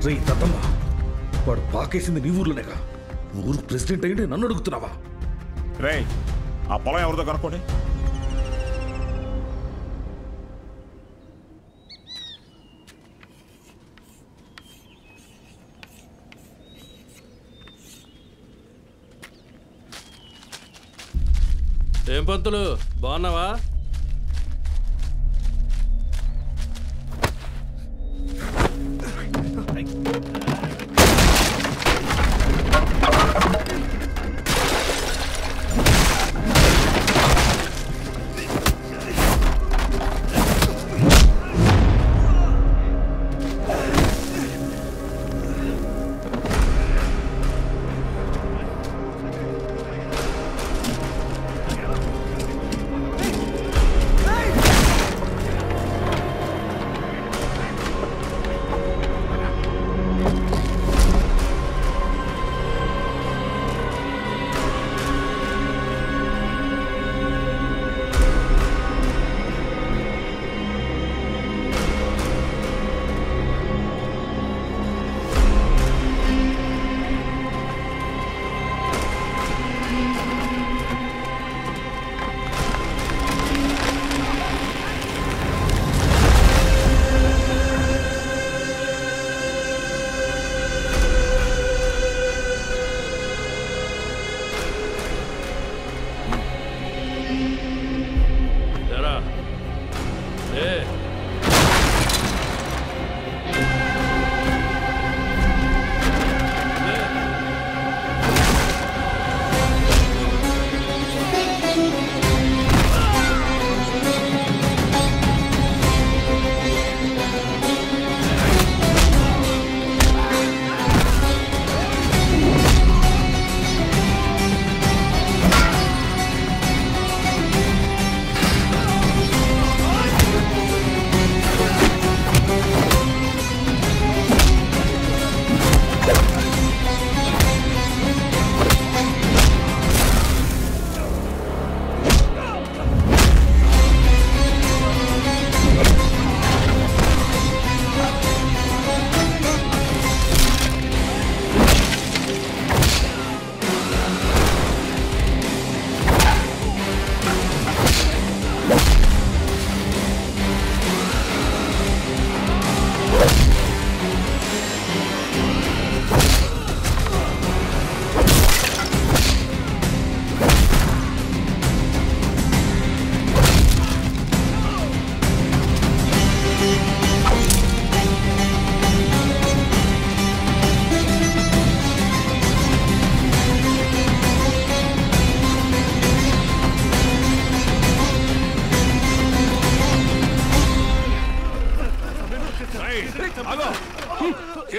రే తప్పమ్మ, వాడు పాకేసింది నీ ఊర్లోనేగా. ఊరు ప్రెసిడెంట్ అయ్యింది, నన్ను అడుగుతున్నావా? రే, ఆ పొలం ఎవరిదో కనుక్కోండి. ఏం పంతులు, బాగున్నావా?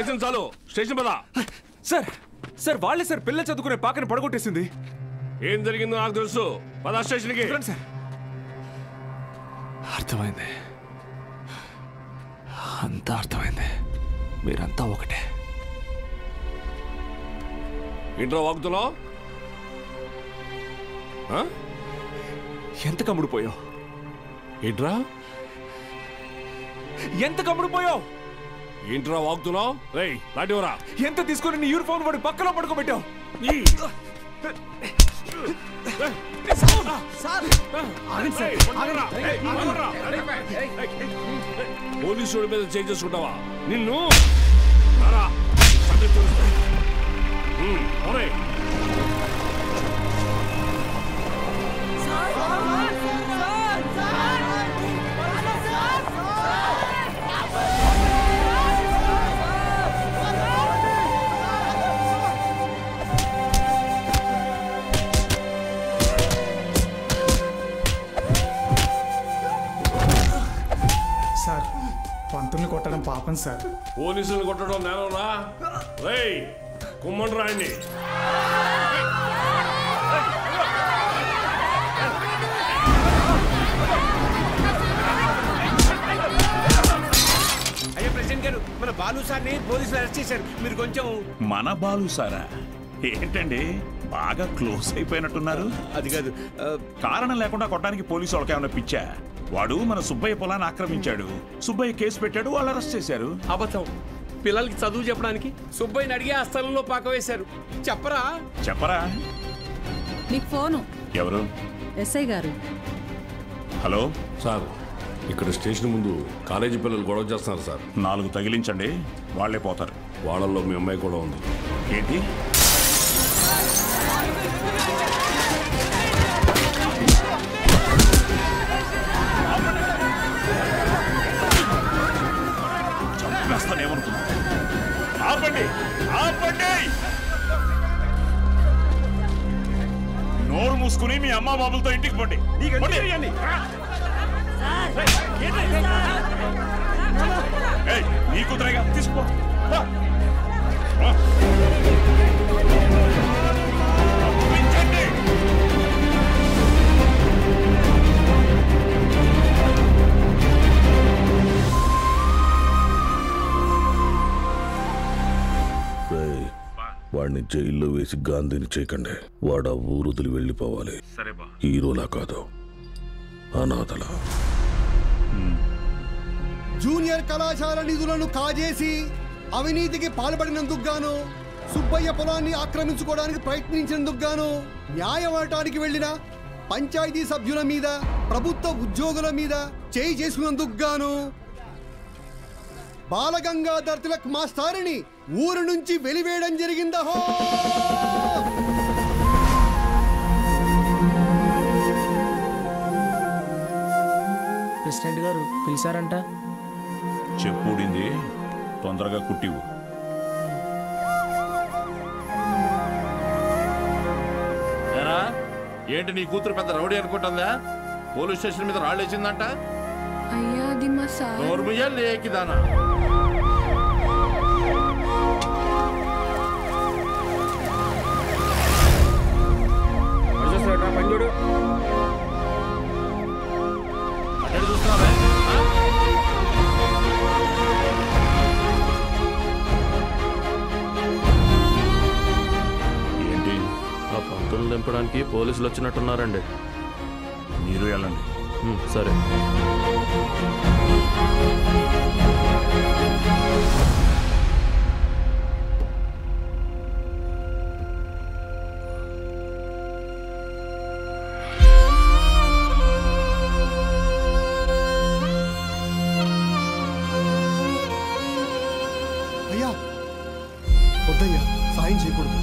చేసిన చాలు స్టేషన్ పదా. సార్ సార్ వాళ్ళే సార్ పిల్లలు చదువుకునే పాకని పడగొట్టేసింది. ఏం జరిగిందో నాకు తెలుసు. పదా స్టేషన్కి. సార్ అర్థమైంది, అంతా అర్థమైంది. మీరంతా ఒకటే. ఇంట్లో వాగుతున్నావు? ఎంత కమ్ముడిపోయావు? ఏంట్రా ఎంత కమ్ముడిపోయావు? ఏంట్రా వాగుతున్నావు? రేయ్ లాంటివరా. ఎంత తీసుకొని నీ యూనిఫామ్ వాడి పక్కలో పడుకోబెట్టావు? పోలీసు మీద చేంజ్ చేసుకుంటావా? నిన్ను సార్ పంతుల్ని కొట్టడం పాపం సార్. పోలీసులు కొట్టడం నేనరా? రేయ్ కుమ్మండి రాయండి. అయ్యా ప్రెసిడెంట్ గారు, మన బాలు సార్ని పోలీసులు అరెస్ట్ చేశారు. మీరు కొంచెం. మన బాలు సారా? ఏంటండి బాగా క్లోజ్ అయిపోయినట్టున్నారు? అది కాదు, కారణం లేకుండా కొట్టడానికి పోలీసు వాళ్ళకి ఏమైనా పిచ్చా? వాడు మన సుబ్బయ్య పొలాన్ని ఆక్రమించాడు. సుబ్బయ్య కేసు పెట్టాడు, వాళ్ళు అరెస్ట్ చేశారు. అబద్ధం. పిల్లలకి చదువు చెప్పడానికి సుబ్బయ్యని అడిగి ఆ స్థలంలో పాక వేశారు. చెప్పరా? చెప్పరా? మీకు ఫోను. ఎవరు? ఎస్ఐ గారు. హలో సార్, ఇక్కడ స్టేషన్ ముందు కాలేజీ పిల్లలు గొడవ చేస్తున్నారు సార్. 4 తగిలించండి, వాళ్లే పోతారు. వాళ్ళల్లో మీ అమ్మాయి కూడా ఉంది. ఏంటి? చంపేస్తానేమనుకున్నా? ఆపండి, ఆపండి! నోరు మూసుకుని మీ అమ్మ బాబులతో ఇంటికి పోండి. నీ కుదరగా తీసుకో. వాడిని జైల్లో వేసి గాంధీని చేయకండి. వాడు ఆ ఊరుదిలి వెళ్ళిపోవాలి. హీరోలా కాదు, అనాథలా. జూనియర్ కళాశాల నిధులను కాజేసి అవినీతికి పాల్పడినందుకు గాను, సుబ్బయ్య పొలాన్ని ఆక్రమించుకోవడానికి ప్రయత్నించినందుకు గాను, న్యాయవాటానికి వెళ్లిన పంచాయతీ సభ్యుల మీద, ప్రభుత్వ ఉద్యోగుల మీద చేయి చేసుకున్నందుకు గాను బాలగంగాధర్ తిలక్ మాస్టారిని ఊరు నుంచి వెలివేయడం జరిగిందహో. ప్రెసిడెంట్ గారు పిలిచారంట. చెప్పుడింది, తొందరగా కుట్టివు. ఏంటి నీ కూతురు పెద్ద రౌడీ అనుకుంటుందా? పోలీస్ స్టేషన్ మీద రాళ్ళేసిందంట. అయ్యా అది మా సార్. నోర్మియల్ లేకిదానా? పంజుడు అక్కడ చూస్తున్నావా? ఏంటి? ఆ పంతులు దింపడానికి పోలీసులు వచ్చినట్టున్నారండి. మీరు వెళ్ళండి. సరే. అయ్యా వద్దయ్యా, సాయం చేయకూడదు.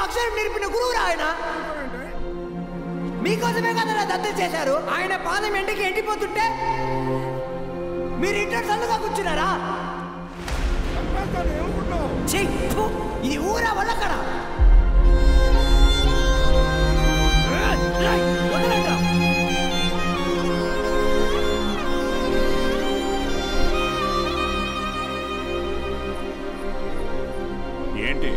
అక్షరం నేర్పిన గురువు ఆయన మీకోసమే కదా దత్తత చేశారు. ఆయన పాదం ఎండకి ఎండిపోతుంటే మీరు ఇంటర్ సల్లుగా కూర్చున్నారా? ఇది ఊరా వల్లక్కడ ఏంటి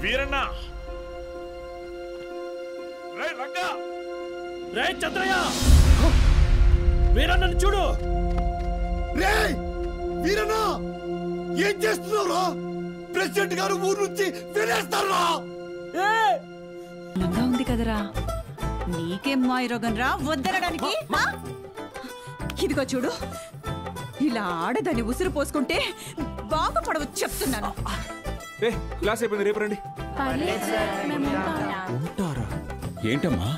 వీరన్నా రే రంగా రే చంద్రయ్య వీరన్నను చూడు. రే వీరన్నా ఏం చేస్తున్నావురా? ప్రెసిడెంట్ గారు ఊరు నుంచి వెళ్ళేస్తారా? లంగా ఉంది కదరా, నీకేం మాయరోగం రా వద్దనడానికి? ఇదిగో చూడు, ఇలా ఆడదని ఉసురు పోసుకుంటే బాగుపడవచ్చు చెప్తున్నాను. క్లాస్ అయిపోయింది, రేపు రండి. ఉంటారా? ఏంటమ్మా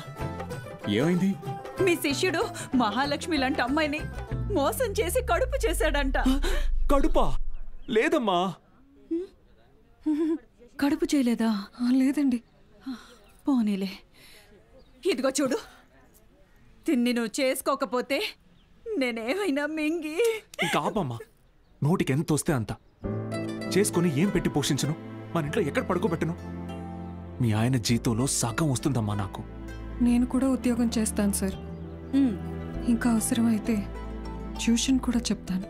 ఏమైంది? మీ శిష్యుడు మహాలక్ష్మి లాంటి అమ్మాయిని మోసం చేసి కడుపు చేశాడంట. కడుపా? లేదమ్మా. కడుపు చేయలేదా? లేదండి. పోనీలే. ఇదిగో చూడు, తిన్ని నువ్వు చేసుకోకపోతే నేనేమైనా మింగి. ఇంకా ఆపమ్మా, నోటికి ఎంత వస్తే అంత చేసుకుని ఏం పెట్టి పోషించను? మన ఇంట్లో ఎక్కడ పడుకోబెట్టను? మీ ఆయన జీతంలో సగం వస్తుందమ్మా నాకు. నేను కూడా ఉద్యోగం చేస్తాను సార్. ఇంకా అవసరమైతే ట్యూషన్ కూడా చెప్తాను.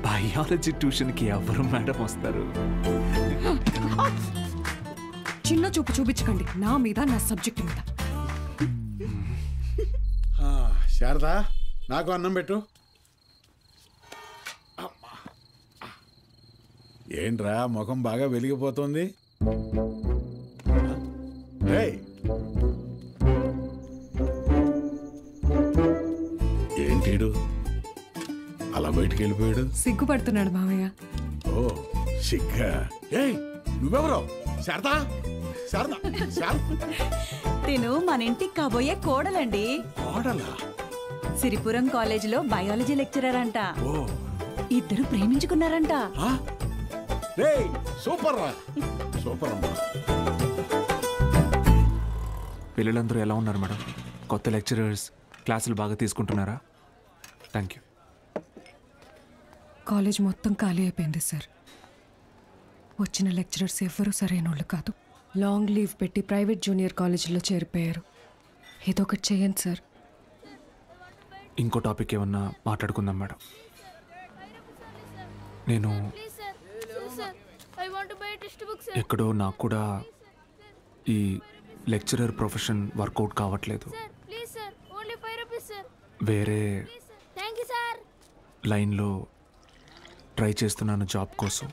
బయాలజీ ట్యూషన్కి ఎవరు మేడం వస్తారు? చిన్న చూపు చూపించకండి నా మీద, నా సబ్జెక్ట్ మీద. శారదా, నాకు అన్నం పెట్టు. ఏంట్రా ముఖం బాగా వెలిగిపోతుంది? ఏంటీడు అలా బయటికి వెళ్ళిపోయాడు? సిగ్గుపడుతున్నాడు మావయ్య. ఓ సిగ్గా. ఏయ్ నువ్వెవరో? శారదా శారదా తిను మన ఇంటికి కాబోయే కోడలండి. కోడలా? సిరిపురం కాలేజీలో బయాలజీ లెక్చరర్ అంట. ఇద్దరు ప్రేమించుకున్నారంట. సూపర్ రా, సూపర్ అమ్మా. పిల్లలందరూ ఎలా ఉన్నారు మేడం? కొత్త లెక్చరర్స్ క్లాసులు బాగా తీసుకుంటున్నారా? Thank you. కాలేజ్ మొత్తం ఖాళీ అయిపోయింది సార్. వచ్చిన లెక్చరర్స్ ఎవ్వరూ సరైన వాళ్ళు కాదు. లాంగ్ లీవ్ పెట్టి ప్రైవేట్ జూనియర్ కాలేజీలో చేరిపోయారు. ఏదో ఒకటి చేయండి సార్. ఇంకో టాపిక్ ఏమన్నా మాట్లాడుకుందాం మేడం. నేను ఎక్కడో నాకు కూడా ఈ లెక్చరర్ ప్రొఫెషన్ వర్కౌట్ కావట్లేదు. వేరే లైన్లో ట్రై చేస్తున్నాను జాబ్ కోసం.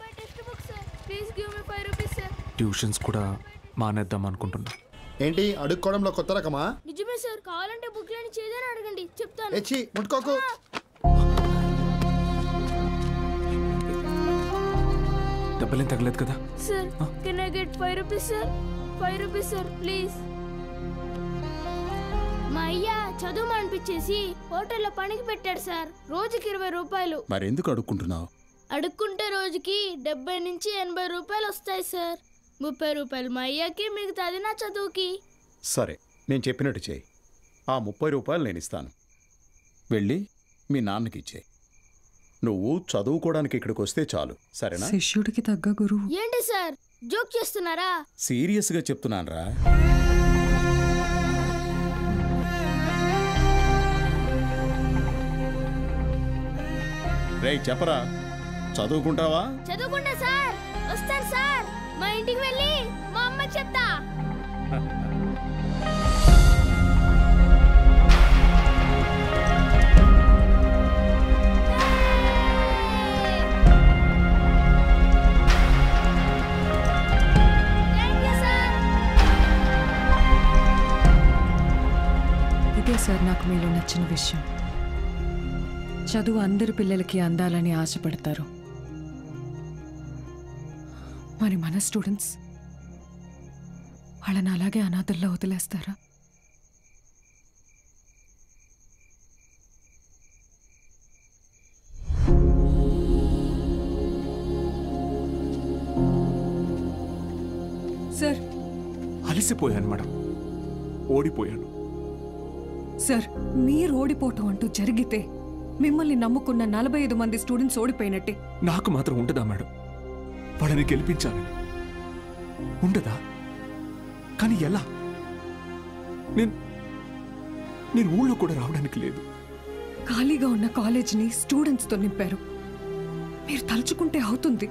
ట్యూషన్స్ కూడా మానేద్దాం అనుకుంటున్నా. ఏంటి అడుక్కోవడంలో కొత్త రకమా? నిజమే సార్, కావాలంటే బుక్లని చేదని అడగండి, చెప్తాను. ఎచ్చి ముట్టుకోకు. డబ్బులేం తగలేదు కదా? Sir can I get 5 rupees sir? 5 rupees sir please. మా అయ్య చదువు మానిపించేసి హోటల్లో పనికి పెట్టాడు సార్. రోజుకి 20 రూపాయలు. మరి ఎందుకు అడుక్కుంటున్నావు? అడుక్కుంటే రోజుకి 70 నుంచి 80 రూపాయలు వస్తాయి సార్. 30 రూపాయలు మా అయ్యకి, మిగతాది నా చదువుకి. సరే, నేను చెప్పినట్టు చేయి. ఆ 30 రూపాయలు నేను ఇస్తాను. వెళ్ళి మీ నాన్నకి ఇచ్చేయి. నువ్వు చదువుకోవడానికి ఇక్కడికి వస్తే చాలు, సరేనా? శిష్యుడికి తగ్గ గురువు. ఏంటి సార్ జోక్ చేస్తున్నారా? సీరియస్గా చెప్తున్నాను రా. రేయ్ చెప్పరా, చదువుకుంటావా? చదువుకుంటా సార్. వస్తాను సార్. మా ఇంటికి వెళ్ళి మా అమ్మకి చెప్తా. ఇదే సార్ నాకు మీలో నచ్చిన విషయం. చదువు అందరి పిల్లలకి అందాలని ఆశపడతారు. మరి మన స్టూడెంట్స్ వాళ్ళని అలాగే అనాథల్లో వదిలేస్తారా? సార్ అలసిపోయాను మేడం, ఓడిపోయాను. సార్ మీరు ఓడిపోవటం అంటూ జరిగితే మిమ్మల్ని నమ్ముకున్న 45 మంది స్టూడెంట్స్ ఓడిపోయినట్టే. నాకు మాత్రం ఉండదా మేడం? వాళ్ళని గెలిపించాలని ఉండదా? కానీ ఎలా? నేను ఊళ్ళో కూడా రావడానికి లేదు. ఖాళీగా ఉన్న కాలేజీని స్టూడెంట్స్తో నింపారు. మీరు తలుచుకుంటే అవుతుంది.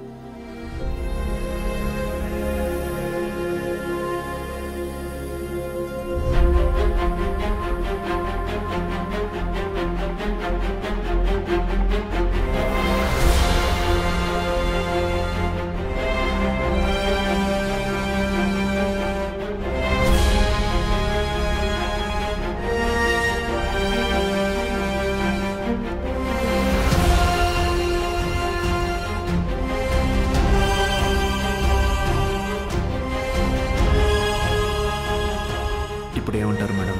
ఇప్పుడేమంటారు మేడం?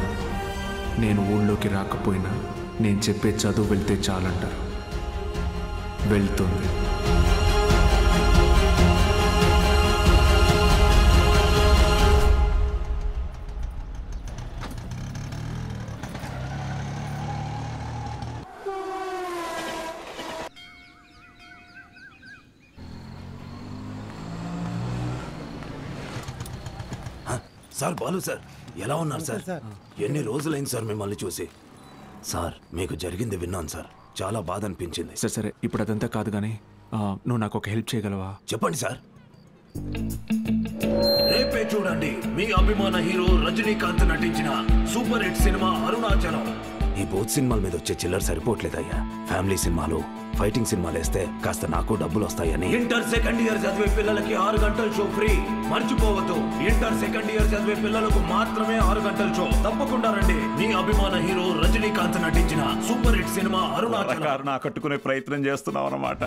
నేను ఊళ్ళోకి రాకపోయినా నేను చెప్పే చదువు వెళ్తే చాలంటారు. వెళ్తుంది. సార్ బాలు సార్, ఎలా ఉన్నారు సార్? ఎన్ని రోజులైంది సార్ మిమ్మల్ని చూసి. సార్ మీకు జరిగింది విన్నాను సార్, చాలా బాధ అనిపించింది. సరే సరే, ఇప్పుడు అదంతా కాదు కానీ నువ్వు నాకు ఒక హెల్ప్ చేయగలవా? చెప్పండి సార్. రేపే చూడండి మీ అభిమాన హీరో రజనీకాంత్ నటించిన సూపర్ హిట్ సినిమా అరుణాచలం. ఈ బోత్ సినిమాల మీద వచ్చే చిల్లర సరిపోవట్లేదయ్యా. ఫ్యామిలీ సినిమాలు, ఫైటింగ్ సినిమాలు వేస్తే కాస్త నాకు డబ్బులు వస్తాయని. ఇంటర్ సెకండ్ ఇయర్ చదివే పిల్లలకి 6 గంటల షో ఫ్రీ. మర్చిపోవద్దు, ఇంటర్ సెకండ్ ఇయర్ చదివే పిల్లలకు మాత్రమే 6 గంటల షో. తప్పకుండా రండి. మీ అభిమాన హీరో రజనీకాంత్ నటించిన సూపర్ హిట్ సినిమా అరుణాచలం. నా కట్టుకునే ప్రయత్నం చేస్తున్నావు అన్నమాట.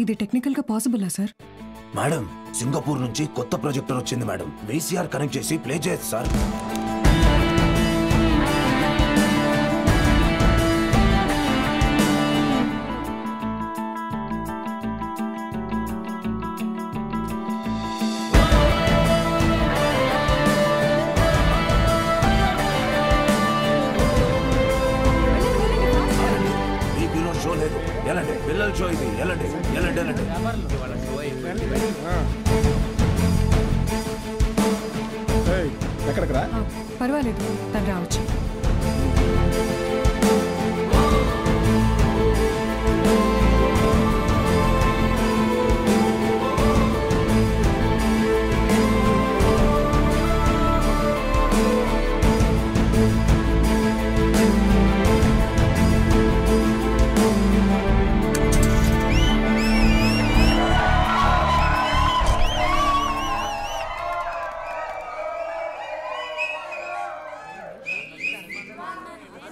ఇది టెక్నికల్గా పాసిబులా సార్? మేడం, సింగపూర్ నుంచి కొత్త ప్రొజెక్టర్ వచ్చింది మేడం. VCR కనెక్ట్ చేసి ప్లే చేయొచ్చు సార్. పిల్లల షో ఇది. ఎలాంటి ఎలాంటి ఎలాంటి ఎక్కడికి రా? పర్వాలేదు, తను రావచ్చు.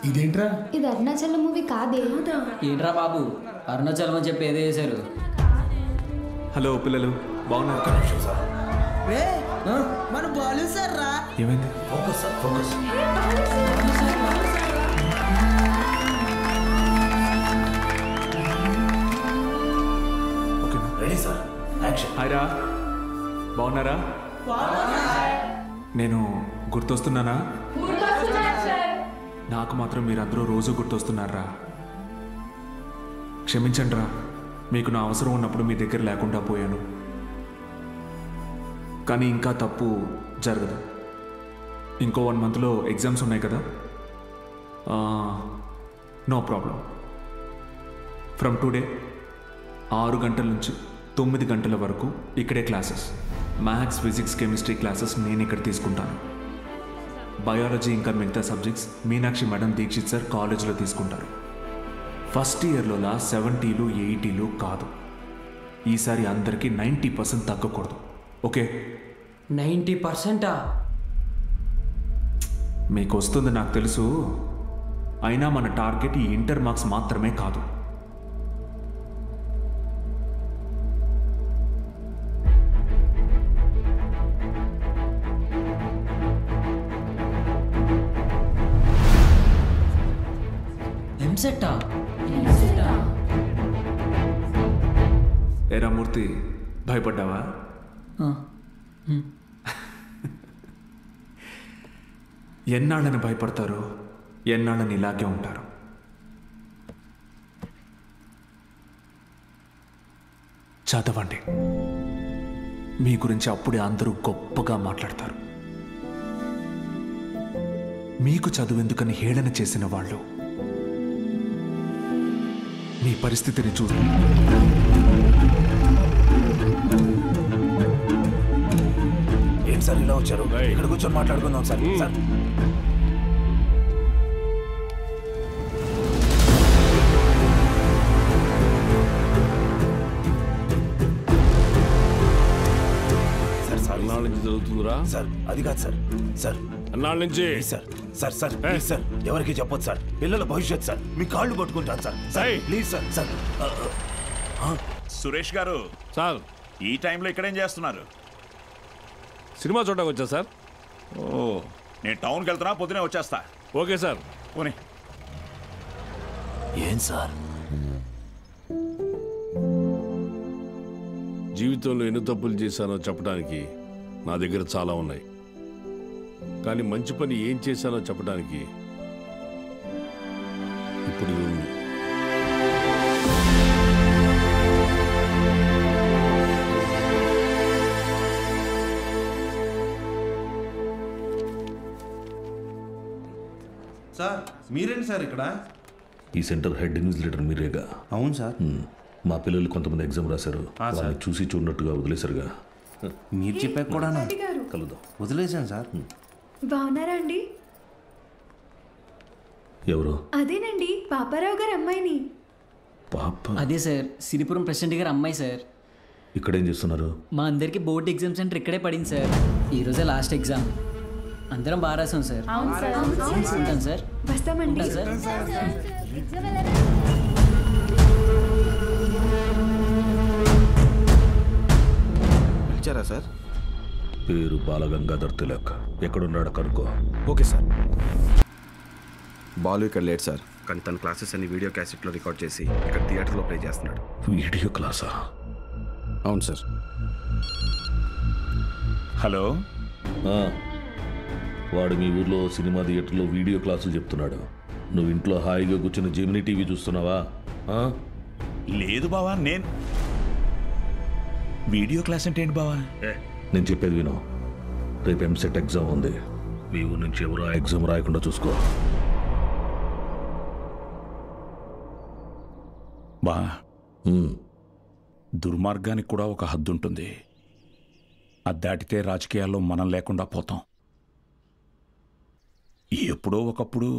ఇదేంట్రా? ఇది అరుణాచలం మూవీ కాదే. ఏంట్రా బాబు, అరుణాచలం అని చెప్పి ఏదో చేశారు. హలో పిల్లలు, బాగున్నారు? మన బాలు సార్ రా. ఏమైంది? Focus sir, focus. Ready sir, action. Hi రా, బాగున్నారా? నేను గుర్తొస్తున్నానా? నాకు మాత్రం మీరందరూ రోజు గుర్తొస్తున్నారా? క్షమించండి రా, మీకు నా అవసరం ఉన్నప్పుడు మీ దగ్గర లేకుండా పోయాను. కానీ ఇంకా తప్పు జరగదు. ఇంకో 1 మంత్లో ఎగ్జామ్స్ ఉన్నాయి కదా. No problem. ఫ్రమ్ టుడే 6 గంటల నుంచి 9 గంటల వరకు ఇక్కడే classes. Maths, physics, chemistry classes నేను ఇక్కడ తీసుకుంటాను. బయాలజీ ఇంకా మిగతా subjects Meenakshi madam, Dikshit sir కాలేజీలో తీసుకుంటారు. ఫస్ట్ ఇయర్లోలా 70లు 80లు కాదు. ఈసారి అందరికీ 90% తగ్గకూడదు. ఓకే? 90%? మీకు వస్తుంది నాకు తెలుసు. అయినా మన టార్గెట్ ఈ ఇంటర్ మార్క్స్ మాత్రమే కాదు. ఏరా మూర్తి, భయపడ్డావా? ఎన్నాళ్ళని భయపడతారు, ఎన్నాళ్ళని ఇలాగే ఉంటారు. చదవండి. మీ గురించి అప్పుడే అందరూ గొప్పగా మాట్లాడతారు. మీకు చదువెందుకని హేళన చేసిన వాళ్ళు మీ పరిస్థితిని చూసి ఏంటి సార్ ఇలా వచ్చారు? ఇక్కడ కూర్చొని మాట్లాడుకుందాం సార్. సార్ ఎన్నాళ్ళ నుంచి జరుగుతుందిరా? సార్ అది కాదు సార్. సార్ ఎన్నాళ్ళ నుంచి? Sir sir sir please sir, ఎవరికి చెప్పొద్దు సార్. పిల్లల భవిష్యత్ సార్, మీ కాళ్ళు పట్టుకుంటాను sir. Sir please sir. Sir Suresh గారు సార్, ఈ టైంలో ఇక్కడేం చేస్తున్నారు? సినిమా చూడడానికి వచ్చా సార్. ఓ, నేను టౌన్కి వెళ్తున్నా, పొద్దునే వచ్చేస్తా. Okay sir. పోనీ. ఏం సార్? జీవితంలో ఎన్ని తప్పులు చేశానో చెప్పడానికి నా దగ్గర చాలా ఉన్నాయి. కానీ మంచి పని ఏం చేశానో చెప్పడానికి ఇప్పుడు ఇది ఉంది. సార్ మీరేంటి సార్ ఇక్కడ? ఈ సెంటర్ హెడ్ ఇన్విజిలేటర్ మీరేగా? అవును సార్. మా పిల్లలు కొంతమంది ఎగ్జామ్ రాశారు. వాళ్ళని చూసి చూడనట్టుగా వదిలేశారుగా. మీరు చెప్పాక కూడా కలుద్దాం. వదిలేశాను సార్. బాగున్నారా అండి? ఎవరు? అదేనండి, పాపారావు గారు అమ్మాయిని. పాప? అదే సార్, సిరిపురం ప్రెసిడెంట్ గారు అమ్మాయి సార్. ఇక్కడేం చేస్తున్నారు? మా అందరికి బోర్డు ఎగ్జామ్ సెంటర్ ఇక్కడే పడింది సార్. ఈరోజే లాస్ట్ ఎగ్జామ్. అందరం బాగా రాసాం సార్. ఉంటాం సార్. వస్తామండి సార్. పేరు బాలగంగాధర్ తిలక్. ఎక్కడున్నాడు కనుక్కో. Okay sir. బాలు ఇక్కడ లేట్ సార్, కానీ తన క్లాసెస్ అన్ని వీడియో క్యాసెట్లో రికార్డ్ చేసి ఇక్కడ థియేటర్లో ప్లే చేస్తున్నాడు. వీడియో క్లాసా? అవును సార్. హలో, వాడు మీ ఊర్లో సినిమా థియేటర్లో వీడియో క్లాసులు చెప్తున్నాడు. నువ్వు ఇంట్లో హాయిగా కూర్చుని జెమినీ టీవీ చూస్తున్నావా? లేదు బావా. నేను వీడియో క్లాస్ అంటే ఏంటి బావా? నేను చెప్పేది విను. రేపు ఎంసెట్ ఎగ్జామ్ ఉంది. మీ ఊరు నుంచి ఎవరు ఆ ఎగ్జామ్ రాయకుండా చూసుకో. బా, దుర్మార్గానికి కూడా ఒక హద్దు ఉంటుంది. అది దాటితే రాజకీయాల్లో మనం లేకుండా పోతాం. ఎప్పుడో ఒకప్పుడు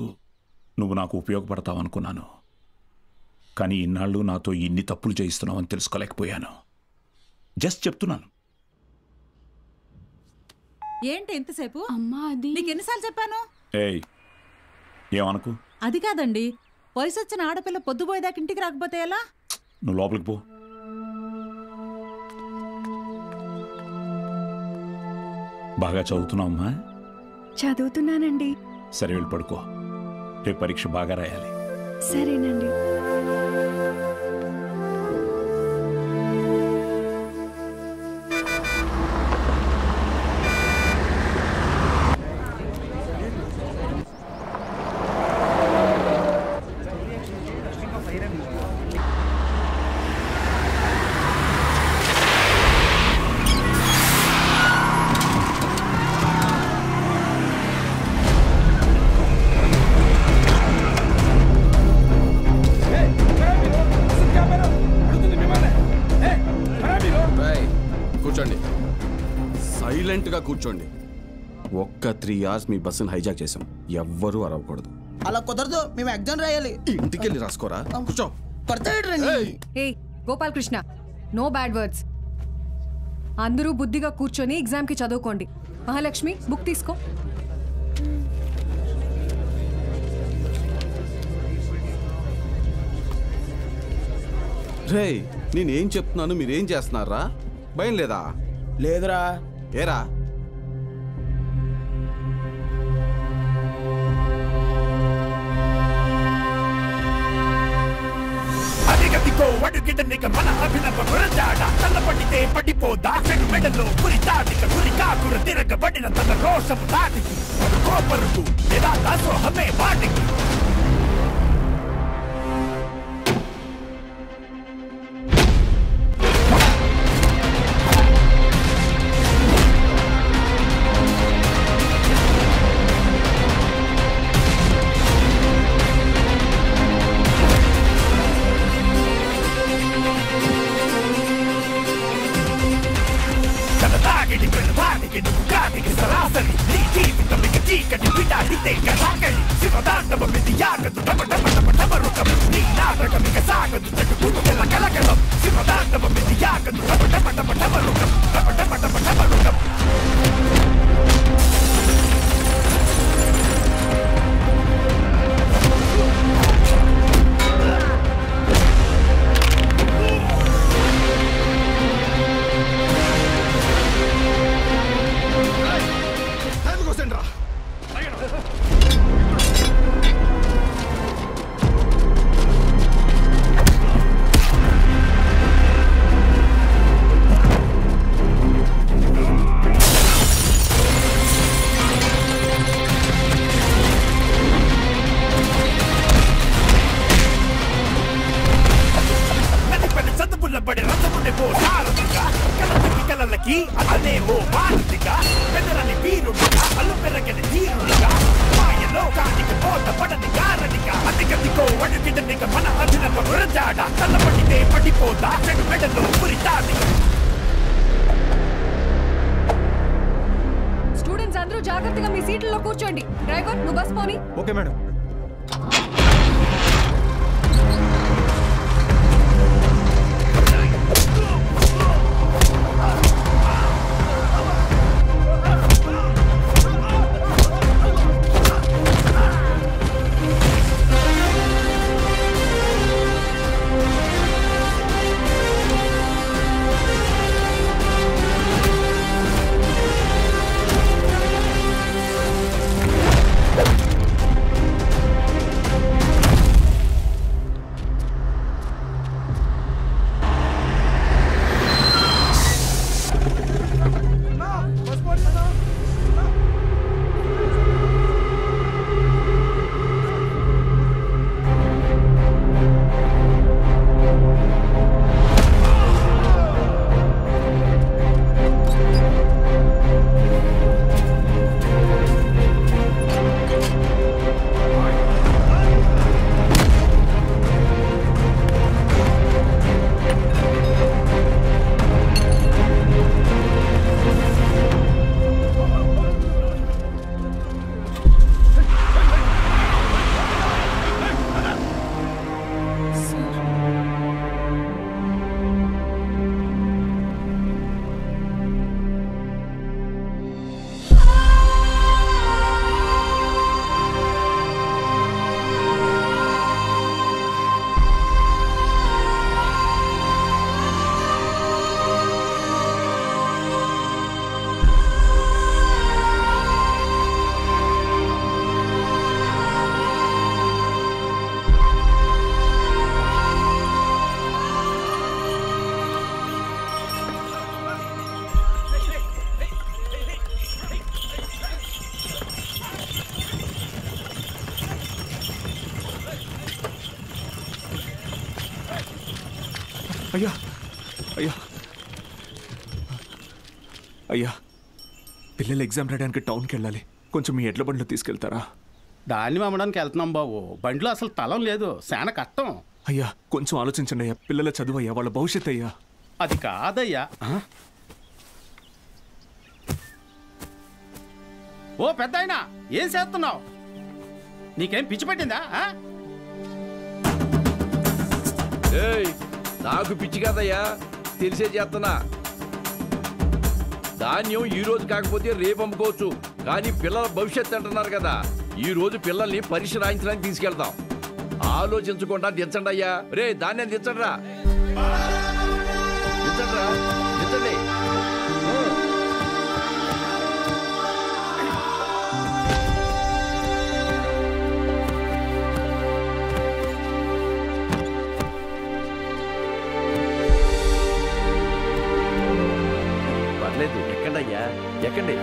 నువ్వు నాకు ఉపయోగపడతావు అనుకున్నాను, కానీ ఇన్నాళ్ళు నాతో ఇన్ని తప్పులు చేయిస్తున్నావని తెలుసుకోలేకపోయాను. జస్ట్ చెప్తున్నాను. ఏంటి ఎంతసేపు? అమ్మా, అది నీకు ఎన్నిసార్లు చెప్పాను? ఏయ్, ఏమనుకు. అది కాదండి, వయసు వచ్చిన ఆడపిల్ల పొద్దుపోయేదాకా ఇంటికి రాకపోతే ఎలా? నువ్వు లోపలికి పో. బాగా చదువుతున్నావమ్మా? చదువుతున్నానండి. సరే, వెళ్ళి పడుకో. రేపు పరీక్ష బాగా రాయాలి. సరేనండి. కూర్చోండి, సైలెంట్గా కూర్చోండి. ఒక్క 3 hours మీ బస్సును హైజాక్ చేసాం. ఎవ్వరూ అరవకూడదు. అలా కుదరదు, మేము ఎగ్జామ్ రాయాలి. ఇంటికి వెళ్ళి రాసుకోరా. కూర్చో. Gopal Krishna, no bad words. అందరూ బుద్ధిగా కూర్చొని ఎగ్జామ్కి చదువుకోండి. మహాలక్ష్మి, బుక్ తీసుకో. రే, నేనేం చెప్తున్నాను, మీరేం చేస్తున్నారా? భయం లేదా? లేదురా. ఏరా? అదిగదిగో అడుగిడనిక మన అభినవ గురజాడ. తల్లపడితే పడిపోదా చెడు మెడలో గురి దాటిక గురి కాకుర తిరగబడిన తన రోషము దాటికి కోపరుకు లేదా దాసోహమే వాటికి. సరాసరి నీ జీవితం ఇక చీకటి విడాడితే కలాకలి శివదాండవం ఇది యాగదు. టమ టమ టమ టమరుకం నీ నాటకం ఇక సాగదు. చెడు గుండెల కలకలం శివదాండవం ఇది యాగదు. టమ టమ టమ టమరుకం టమ టమ టమ టమరుకం. అనే ఓ బాధిగా పెదరని వీరుడిగా అల్లు పెరగని తీరుడిగా మాయలోకానికి పోత పడని గారడిగా అదిగదిగో అడుగిడనిక మన అభినవ గురజాడ. తల్లపడితే పడిపోదా చెడు మెడలో గురి దాటిక. స్టూడెంట్స్ అందరూ జాగ్రత్తగా మీ సీట్లలో కూర్చోండి. డ్రైవర్, నువ్వు బస్ పోని. Okay madam. అయ్యా అయ్యా అయ్యా పిల్లలు ఎగ్జామ్ రాయడానికి టౌన్కి వెళ్ళాలి, కొంచెం మీ ఎడ్ల బండ్లో తీసుకెళ్తారా? ధాన్యం అమ్మడానికి వెళ్తున్నాం బాబు, బండిలో అసలు తలం లేదు, చాలా కష్టం. అయ్యా కొంచెం ఆలోచించండి అయ్యా, పిల్లల చదువు అయ్యా, వాళ్ళ భవిష్యత్ అయ్యా. అది కాదయ్యా. ఓ పెద్ద అయినా ఏం చేస్తున్నావు? నీకేం పిచ్చి పట్టిందా? నాకు పిచ్చి కాదయ్యా, తెలిసే చేస్తున్నా. ధాన్యం ఈ రోజు కాకపోతే రేపు అమ్ముకోవచ్చు, కానీ పిల్లల భవిష్యత్తు అంటున్నారు కదా, ఈ రోజు పిల్లల్ని పరీక్ష రాయించడానికి తీసుకెళ్తాం. ఆలోచించకుండా దించండి అయ్యా. రే ధాన్యం దించండిరా, దించండిరా, దించండి. పర్లేదు, ఎక్కండి అయ్యా, ఎక్కండి.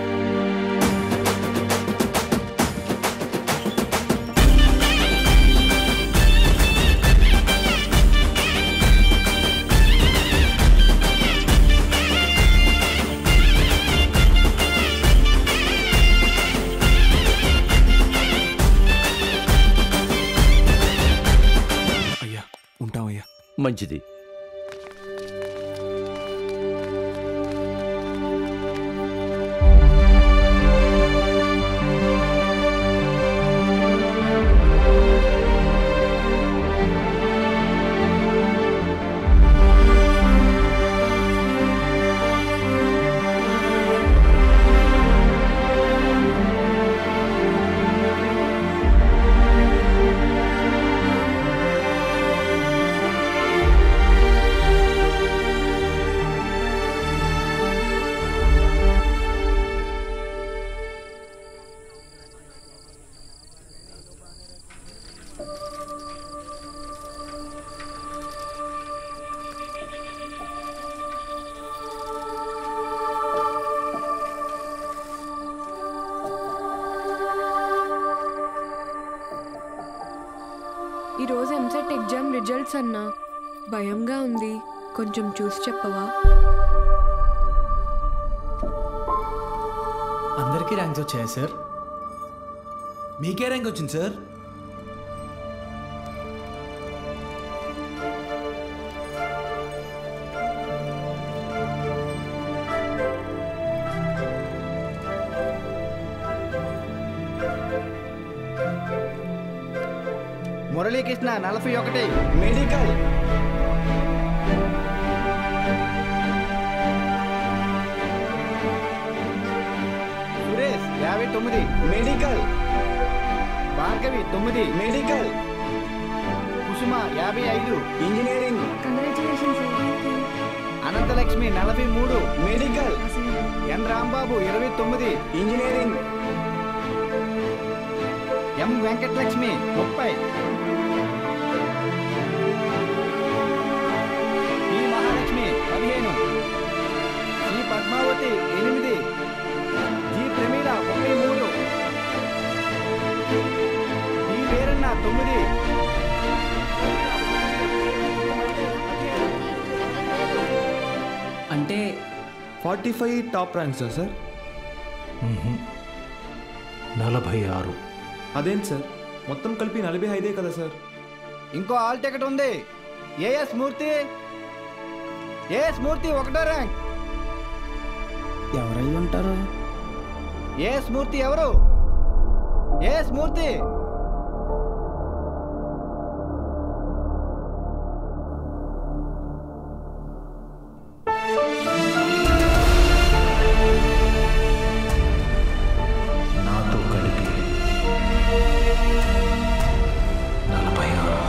అయ్యా ఉంటామయ్యా. మంచిది. ఈరోజు ఎంసెట్ ఎగ్జామ్ రిజల్ట్స్ అన్నా, భయంగా ఉంది, కొంచెం చూసి చెప్పవా? అందరికీ ర్యాంక్స్ వచ్చాయా సార్? మీకే ర్యాంక్ వచ్చింది sir? Muralikrishna 41 medical. Suresh 59 medical. Bhargavi 9 medical. Kusuma 55 engineering. Ananthalakshmi 43 medical. N Rambabu 29 engineering. M Venkatalakshmi 30. P Mahalakshmi 15. C Padmavathi 8. G Pramila 33. D Veeranna 9. అంటే 45 టాప్ ర్యాంక్సా సార్? 46. అదేంటి సార్, మొత్తం కలిపి 45 కదా సార్? ఇంకో ఆల్ టికెట్ ఉంది. ఏఎస్ మూర్తి 1వ ర్యాంక్. ఎవరై ఉంటారు? ఏఎస్ మూర్తి ఎవరు? ఏఎస్ మూర్తి. నాతో కలిపి 46.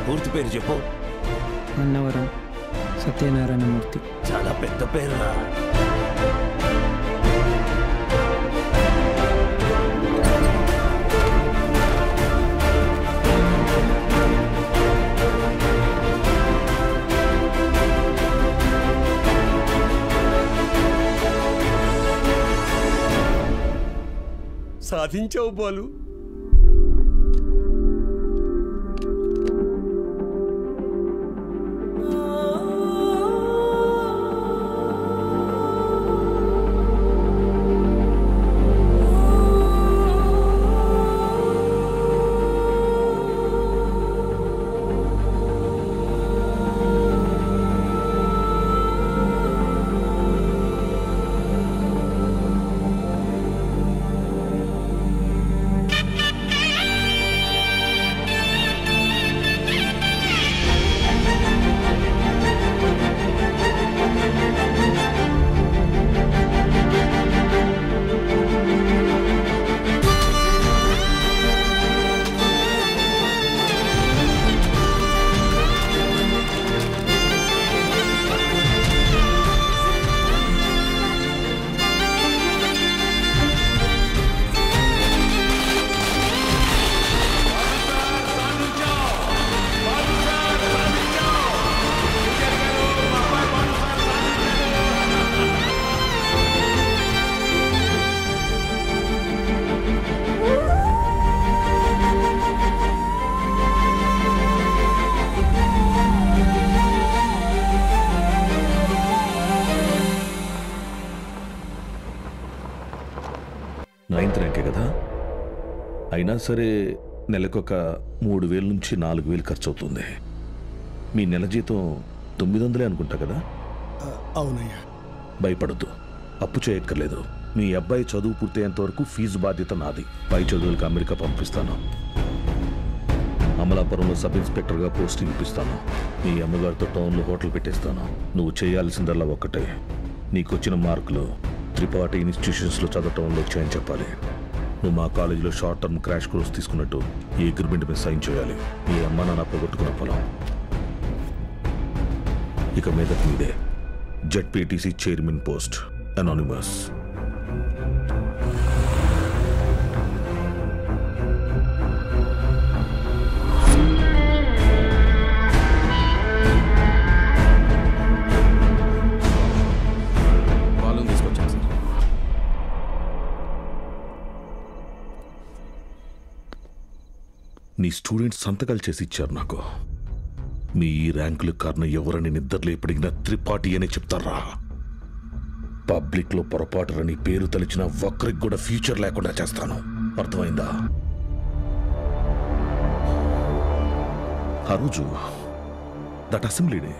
పూర్తి పేరు చెప్పు. అన్నవరం సత్యనారాయణమూర్తి. చాలా పెద్ద పేరురా. సాధించావు బాలు. నైన్త్ ర్యాంకే కదా, అయినా సరే నెలకొక 3,000 నుంచి 4,000 ఖర్చు అవుతుంది. మీ నెల జీతం 900 అనుకుంటా కదా? అవునయ్యా. భయపడద్దు, అప్పు చేయక్కర్లేదు. మీ అబ్బాయి చదువు పూర్తయ్యేంత వరకు ఫీజు బాధ్యత నాది. పై చదువులకు అమెరికా పంపిస్తాను. అమలాపురంలో సబ్ ఇన్స్పెక్టర్గా పోస్టింగ్ ఇప్పిస్తాను. మీ అమ్మగారితో టౌన్లో హోటల్ పెట్టేస్తాను. నువ్వు చేయాల్సిందల్లా ఒక్కటే, నీకొచ్చిన మార్కులు త్రిపాఠి ఇన్స్టిట్యూషన్స్లో చదవటంలో వచ్చాయని చెప్పాలి. నువ్వు మా కాలేజీలో షార్ట్ టర్మ్ క్రాష్ కోర్స్ తీసుకున్నట్టు ఈ అగ్రిమెంట్ మీద సైన్ చేయాలి. మీ అమ్మ నాన్న పోగొట్టుకున్న పొలం ఇక మీదట మీదే. ZPTC chairman post, anonymous. నీ స్టూడెంట్స్ సంతకాలు చేసి ఇచ్చారు నాకు. మీ ఈ ర్యాంకుల కారణం ఎవరని నిద్రలేపడిగిన త్రిపాఠి అనే చెప్తారా? పబ్లిక్లో పొరపాటున నీ పేరు తలిచిన ఒక్కరికి కూడా ఫ్యూచర్ లేకుండా చేస్తాను. అర్థమైందా? ఆ రోజు దట్ అసెంబ్లీ డే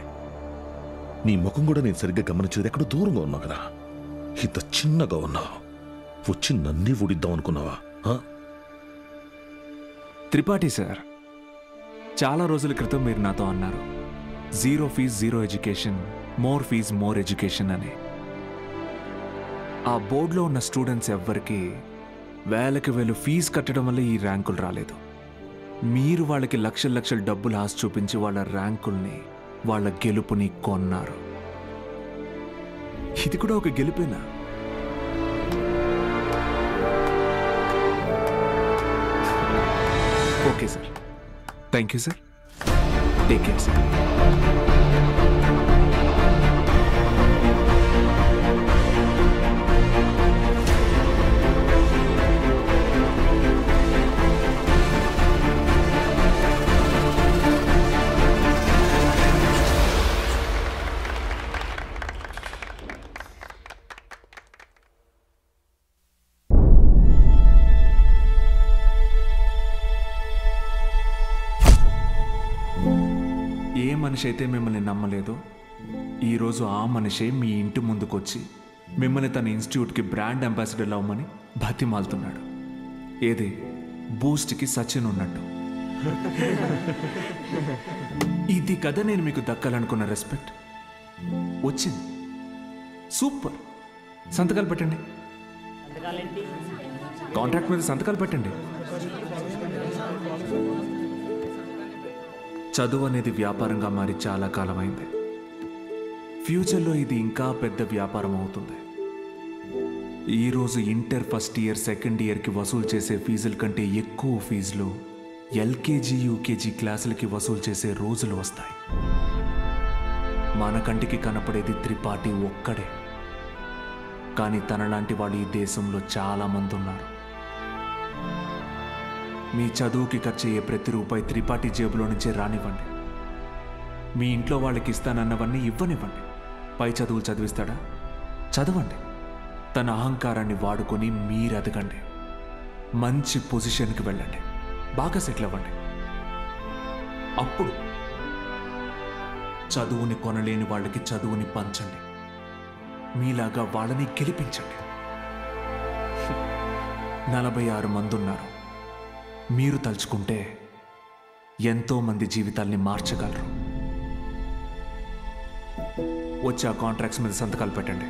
నీ ముఖం కూడా నేను సరిగ్గా గమనించేది ఎక్కడో దూరంగా ఉన్నావు కదా. ఇంత చిన్నగా ఉన్నావు. వచ్చి నన్నే ఊడిద్దాం అనుకున్నావా? త్రిపాఠి సార్, చాలా రోజుల క్రితం మీరు నాతో అన్నారు, 0 fee 0 education, more fees more education అని. ఆ బోర్డులో ఉన్న స్టూడెంట్స్ ఎవ్వరికి వేలకు వేలు ఫీజు కట్టడం వల్ల ఈ ర్యాంకులు రాలేదు. మీరు వాళ్ళకి లక్షల లక్షల డబ్బులు ఆశ చూపించి వాళ్ళ ర్యాంకుల్ని, వాళ్ళ గెలుపుని కొన్నారు. ఇది కూడా ఒక గెలుపేనా? Okay sir, thank you sir. Take care sir. ఏ మనిషి అయితే మిమ్మల్ని నమ్మలేదో ఈరోజు ఆ మనిషే మీ ఇంటి ముందుకొచ్చి మిమ్మల్ని తన ఇన్స్టిట్యూట్కి బ్రాండ్ అంబాసిడర్ అవ్వమని బతిమాలుతున్నాడు. ఏదే బూస్ట్కి సచిన్ ఉన్నట్టు. ఇది కదా నేను మీకు దక్కాలనుకున్న రెస్పెక్ట్. వచ్చింది. సూపర్. సంతకాలు పెట్టండి. కాంట్రాక్ట్ మీద సంతకాలు పెట్టండి. చదువు అనేది వ్యాపారంగా మారి చాలా కాలమైంది. ఫ్యూచర్లో ఇది ఇంకా పెద్ద వ్యాపారం అవుతుంది. ఈరోజు ఇంటర్ ఫస్ట్ ఇయర్ సెకండ్ ఇయర్కి వసూలు చేసే ఫీజుల కంటే ఎక్కువ ఫీజులు ఎల్కేజీ యూకేజీ క్లాసులకి వసూలు చేసే రోజులు వస్తాయి. మన కంటికి కనపడేది త్రిపాఠి ఒక్కడే, కానీ తనలాంటి వాళ్ళు ఈ దేశంలో చాలామంది ఉన్నారు. మీ చదువుకి ఖర్చయ్యే ప్రతి రూపాయి త్రిపాఠి జేబులో నుంచే రానివ్వండి. మీ ఇంట్లో వాళ్ళకి ఇస్తానన్నవన్నీ ఇవ్వనివ్వండి. పై చదువులు చదివిస్తాడా? చదవండి. తన అహంకారాన్ని వాడుకొని మీరు ఎదగండి. మంచి పొజిషన్కి వెళ్ళండి. బాగా సెటిల్ అవ్వండి. అప్పుడు చదువుని కొనలేని వాళ్ళకి చదువుని పంచండి. మీలాగా వాళ్ళని గెలిపించండి. 46 మంది ఉన్నారు. మీరు తలుచుకుంటే ఎంతో మంది జీవితాల్ని మార్చగలరు. వచ్చి ఆ కాంట్రాక్ట్స్ మీద సంతకాలు పెట్టండి.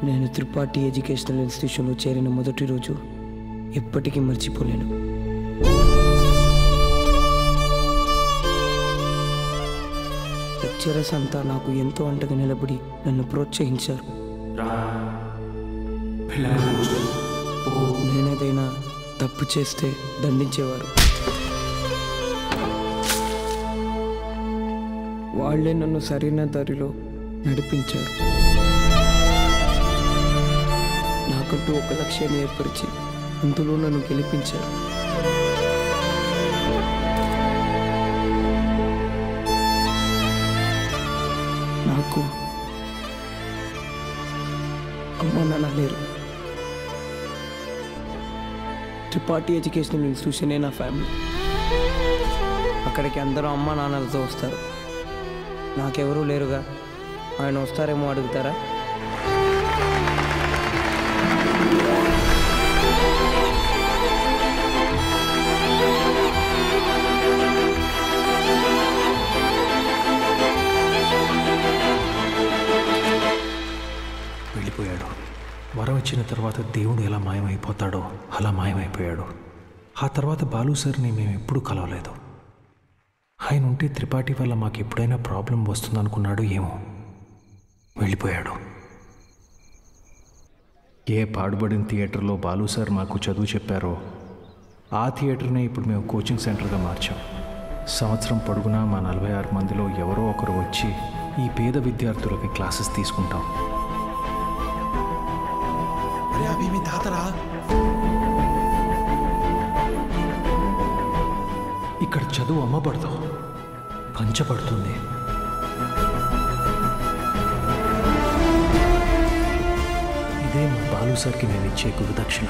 నేను త్రిపాఠి ఎడ్యుకేషనల్ ఇన్స్టిట్యూషన్లో చేరిన మొదటి రోజు ఎప్పటికీ మర్చిపోలేను. లెక్చరర్స్ అంతా నాకు ఎంతో అంటగా నిలబడి నన్ను ప్రోత్సహించారు. నేనేదైనా తప్పు చేస్తే దండించేవారు. వాళ్ళే నన్ను సరైన దారిలో నడిపించారు. నాకంటూ ఒక లక్ష్యాన్ని ఏర్పరిచి అందులో నన్ను గెలిపించారు. నాకు అమ్మ నాన్న లేరు. త్రిపాఠి ఎడ్యుకేషనల్ ఇన్స్టిట్యూషనే నా ఫ్యామిలీ. అక్కడికి అందరూ అమ్మ నాన్నలతో వస్తారు. నాకెవరూ లేరుగా, ఆయన వస్తారేమో అడుగుతారా? వెళ్ళిపోయాడు. వరం ఇచ్చిన తర్వాత దేవుడు ఎలా మాయమైపోతాడో అలా మాయమైపోయాడు. ఆ తర్వాత బాలు సార్ని మేము ఎప్పుడూ కలవలేదు. ఆయన ఉంటే త్రిపాఠి వల్ల మాకు ఎప్పుడైనా ప్రాబ్లం వస్తుందనుకున్నాడు ఏమో. వెళ్ళిపోయాడు. ఏ పాడుబడిన థియేటర్లో బాలు సార్ మాకు చదువు చెప్పారో ఆ థియేటర్నే ఇప్పుడు మేము కోచింగ్ సెంటర్గా మార్చాం. సంవత్సరం పొడుగునా మా 46 మందిలో ఎవరో ఒకరు వచ్చి ఈ పేద విద్యార్థులకి క్లాసెస్ తీసుకుంటాం. ఇక్కడ చదువు అమ్మబడదు, పంచబడుతుంది. ఇదే మా బాలు సార్కి నేను ఇచ్చే గురుదక్షిణ.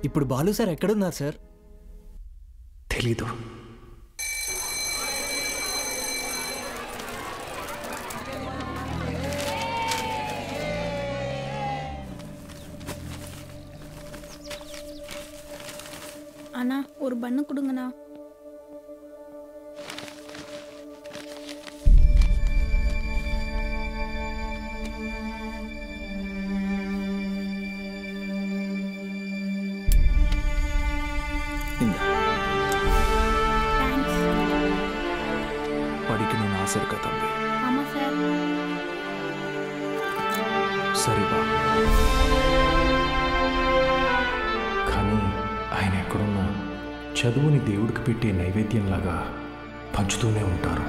ఇప్పుడు బాలు సార్ ఎక్కడున్నారు సార్? తెలీదు. அண்ணா ஒரு பண்ணு கொடுங்கண்ணா. படிக்கணும்னு ஆசை இருக்கா தம்பி? ஆமா சார். சரிப்பா. కానీ ఆయన ఎక్కడున్నా చదువుని దేవుడికి పెట్టే నైవేద్యంలాగా పంచుతూనే ఉంటారు.